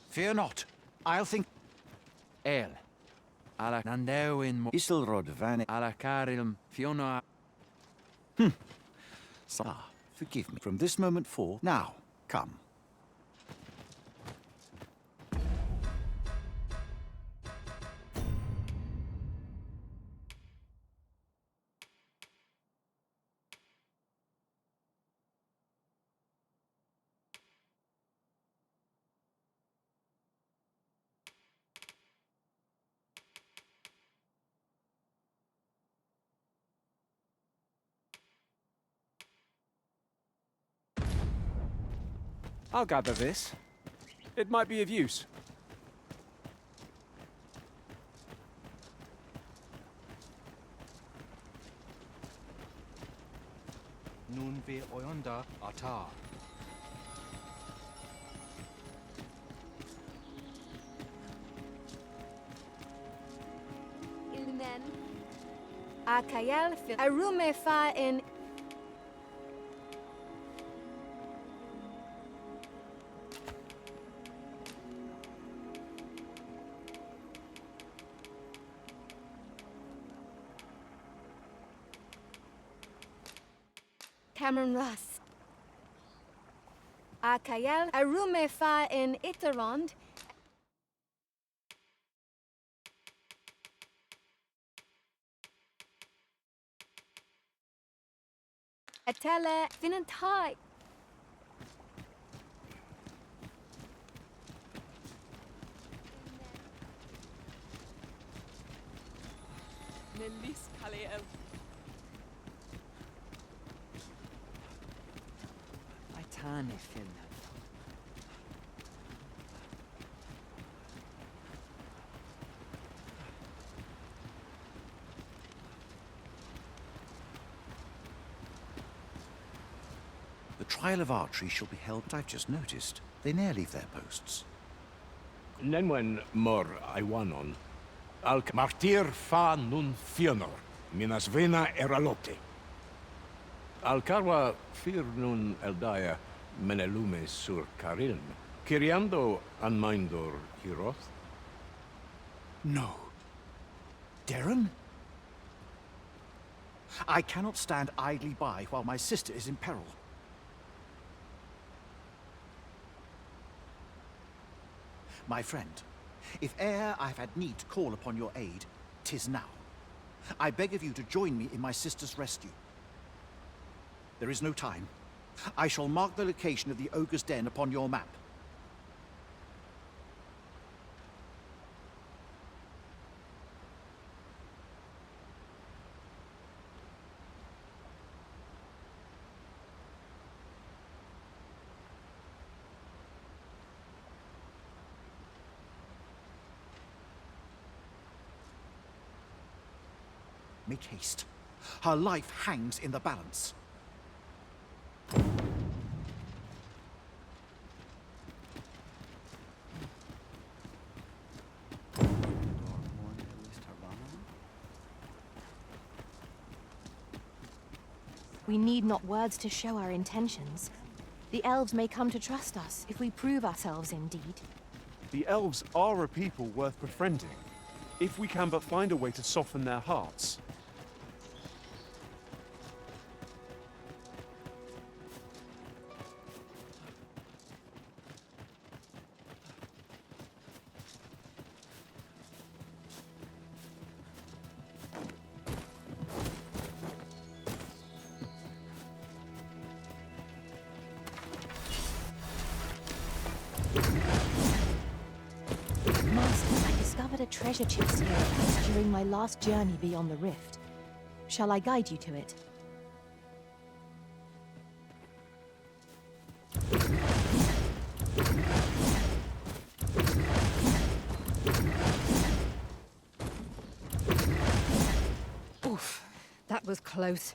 Fear not. I'll think. El. Ala nandewin mo. Isilrod van. Ala karilm fiona. Sir, forgive me. From this moment forth. Now, come. I'll gather this. It might be of use. Nun ve oyonda ata. Ilmen. Akayel fi arume fa in. Cameron Russ. Akael arumefa in Itarond. Atele Vinantai. Nelis Kaliel. Aitane Finland. The trial of archery shall be held, I've just noticed. They ne'er leave their posts. Nenwen mor Iwanon. Alc martir fa nun fionor. Minas vena eralote. Alcarwa fir nun eldaya menelume sur carilm. Kiriando anmindor hiroth? No. Darren? I cannot stand idly by while my sister is in peril. My friend, if e'er I've had need to call upon your aid, 'tis now. I beg of you to join me in my sister's rescue. There is no time. I shall mark the location of the ogre's den upon your map. Make haste. Her life hangs in the balance. We need not words to show our intentions. The elves may come to trust us if we prove ourselves indeed. The elves are a people worth befriending, if we can but find a way to soften their hearts. Master, I discovered a treasure chest hereabouts during my last journey beyond the rift. Shall I guide you to it? Oof, that was close.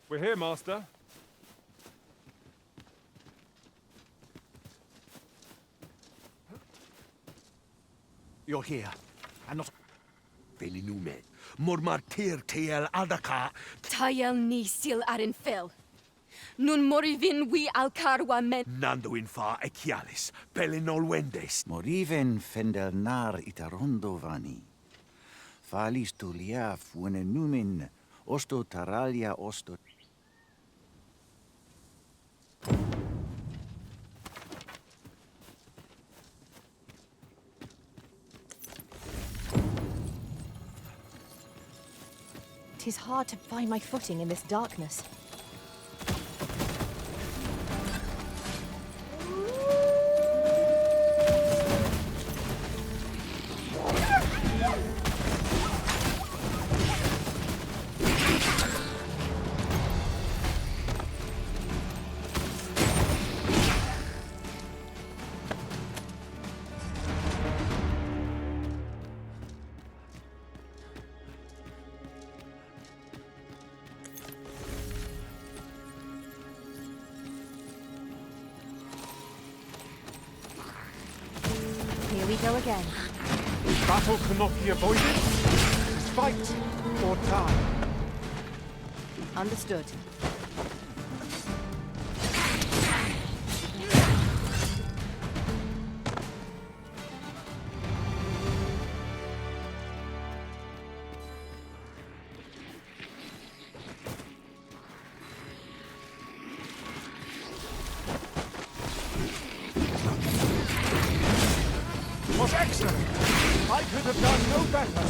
We're here, Master. You're here, and not... Velinume. Mormartir tiel adaka. Tayel ni sil arin fel. Nun morivin we alcarwa men. Nando in fa echialis. Pelinol wendes. Moriven fendelnar itarondo vani. Falis tulia fuenenumin. Osto taralia osto... Tis hard to find my footing in this darkness. Go again. Battle cannot be avoided. Fight or die. Understood. It was excellent. I could have done no better.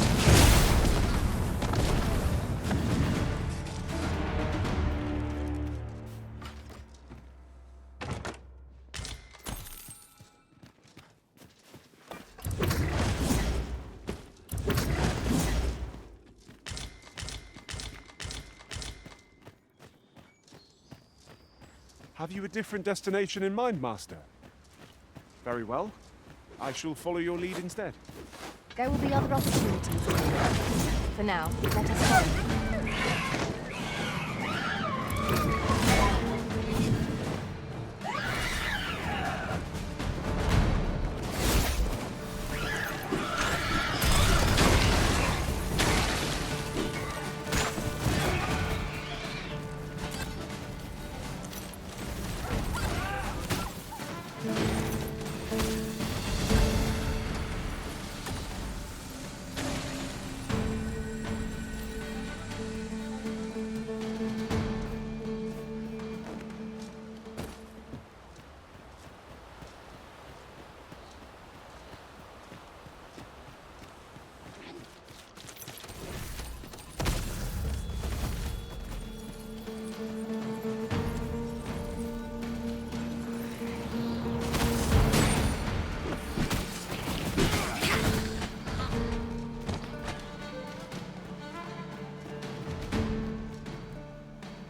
Have you a different destination in mind, Master? Very well. I shall follow your lead instead. There will be other opportunities. For now, let us go.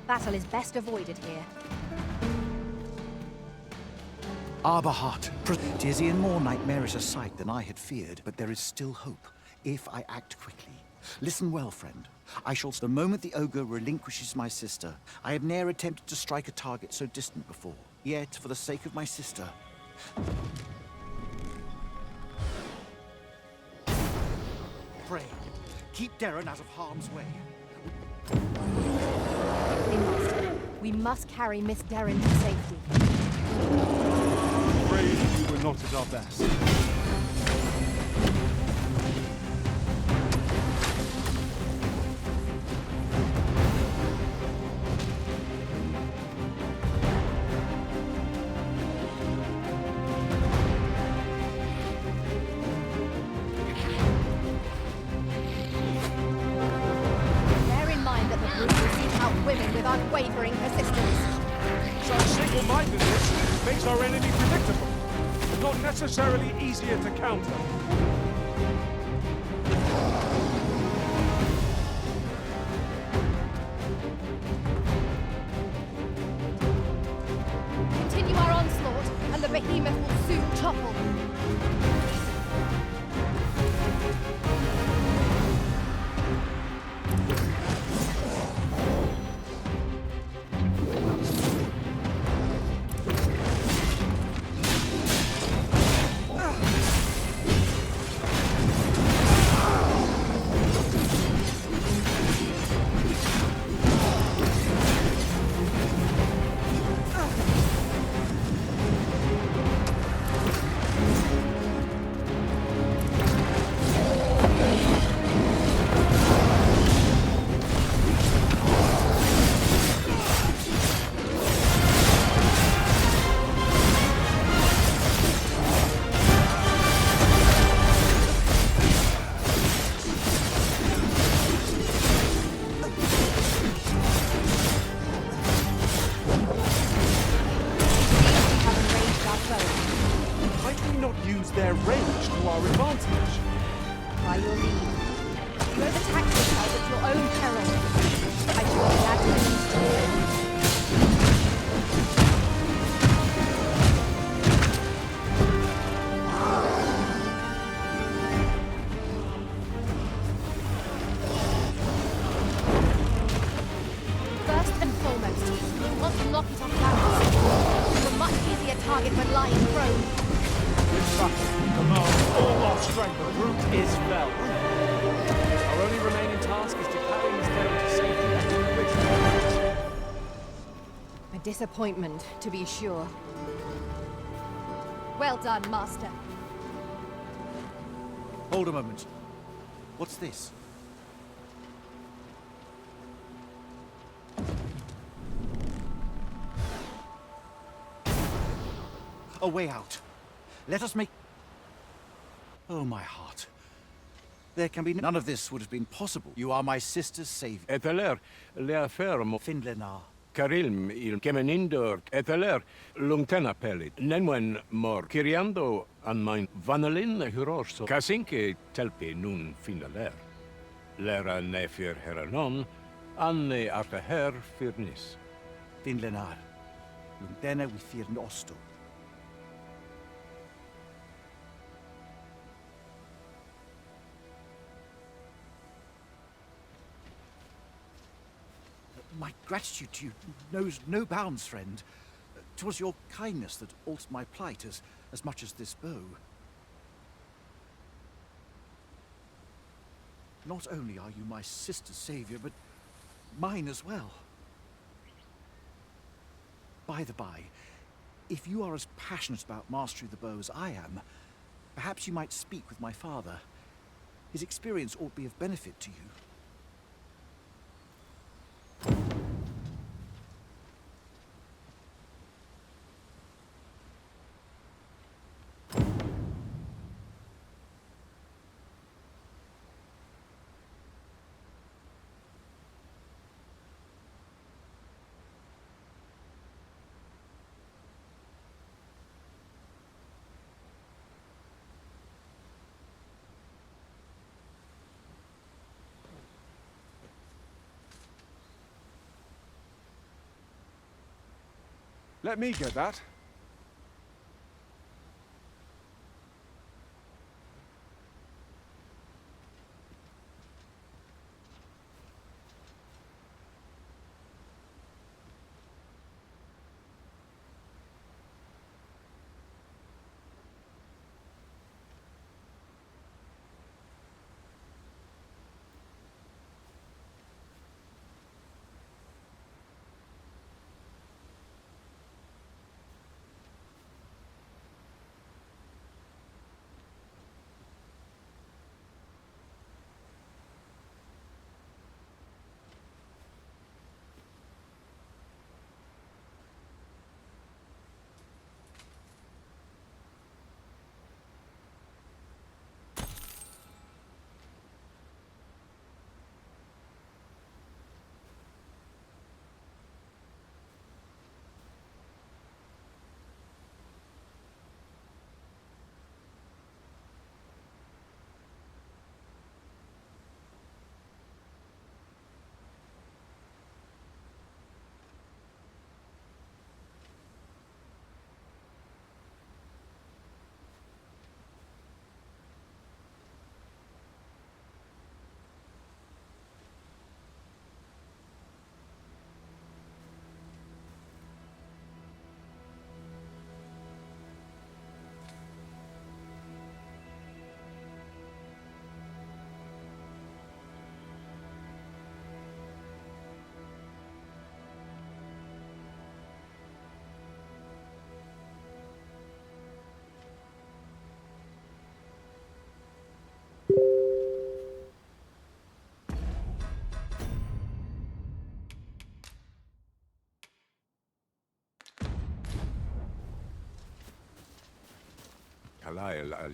Battle is best avoided here. Arbahat. Tis in more nightmarish a sight than I had feared, but there is still hope, if I act quickly. Listen well, friend. I shall, the moment the ogre relinquishes my sister, I have ne'er attempted to strike a target so distant before. Yet, for the sake of my sister... Pray, keep Darren out of harm's way. We must carry Miss Darren to safety. Afraid we were not at our best. Unwavering persistence. Such single-mindedness makes our enemy predictable, but not necessarily easier to counter. Continue our onslaught, and the behemoth will soon topple. Their range to our advantage. By your lead. You owe the tactics at your own peril. I shall be glad to assist you. First and foremost, we want to knock it off balance. You're a much easier target when lying prone. This battle demands all strength. The brute is felled. Our only remaining task is to carry Miss Terry to safety and to the bridge. A disappointment, to be sure. Well done, Master. Hold a moment. What's this? A way out. Let us make... Oh, my heart. There can be none of this would have been possible. You are my sister's savior. Eteler, le affermo. Finlenar. Carilm il kemenindor. Eteler, lungtena pellit. Nenwen mor. Kiriando an mein vanalin hurorso. Kasinke telpi nun finaler. Lera nefir heranon. Anne arta her firnis. Finlenar. Lungtena withirn osto. My gratitude to you knows no bounds, friend. 'Twas your kindness that altered my plight as much as this bow. Not only are you my sister's savior, but mine as well. By the by, if you are as passionate about mastery of the bow as I am, perhaps you might speak with my father. His experience ought to be of benefit to you. Let me get that.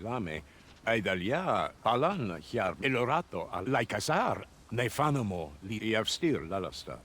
Lame, Aidalia, Palan, Hiar, Elorato, Laikasar, Nefanamo, li avstir lalasta.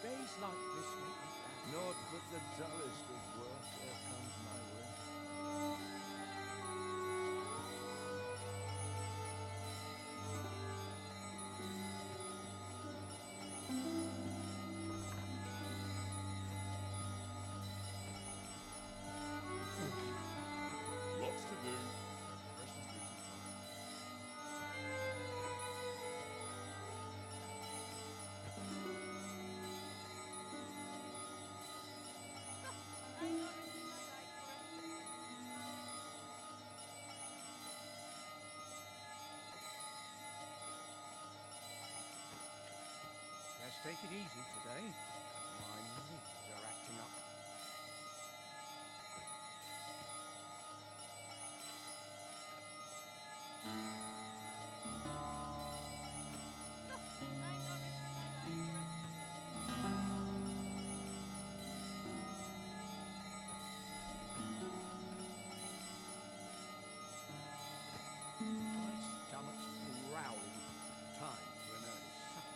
Days like this make me glad. Naught but the dullest of work e'er comes my way. Lots to do. Precious busy time. Let's take it easy today. My knees are acting up. My stomach's growling. Time for an early supper.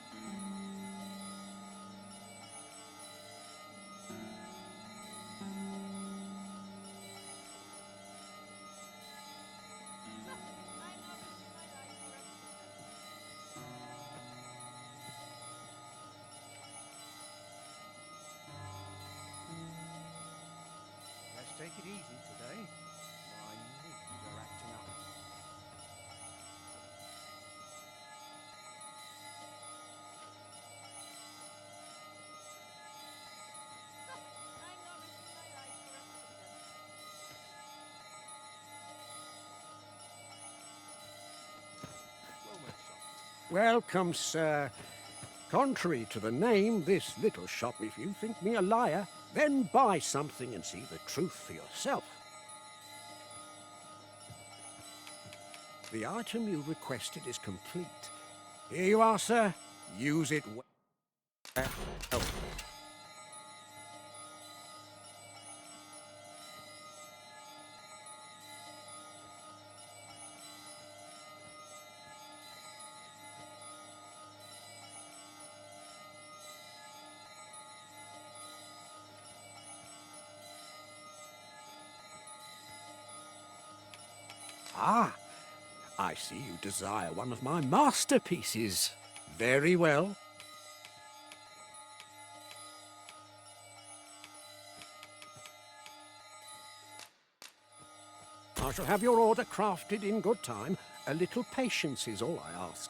Let's take it easy today. My knees are acting up. Welcome, sir. Contrary to the name, this little shop, if you think me a liar, then buy something and see the truth for yourself. The item you requested is complete. Here you are, sir. Use it well. Ah, I see you desire one of my masterpieces. Very well. I shall have your order crafted in good time. A little patience is all I ask.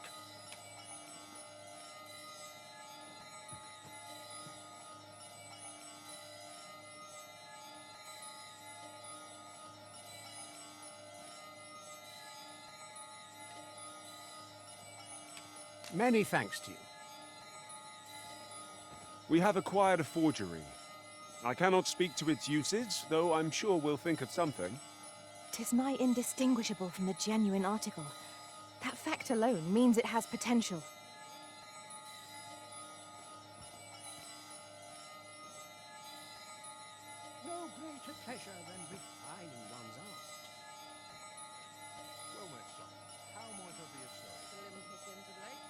Many thanks to you. We have acquired a forgery. I cannot speak to its uses, though I'm sure we'll think of something. 'Tis my indistinguishable from the genuine article. That fact alone means it has potential. No greater pleasure than refining one's art. Well met, son. How might I be of service? Slim pickings of late.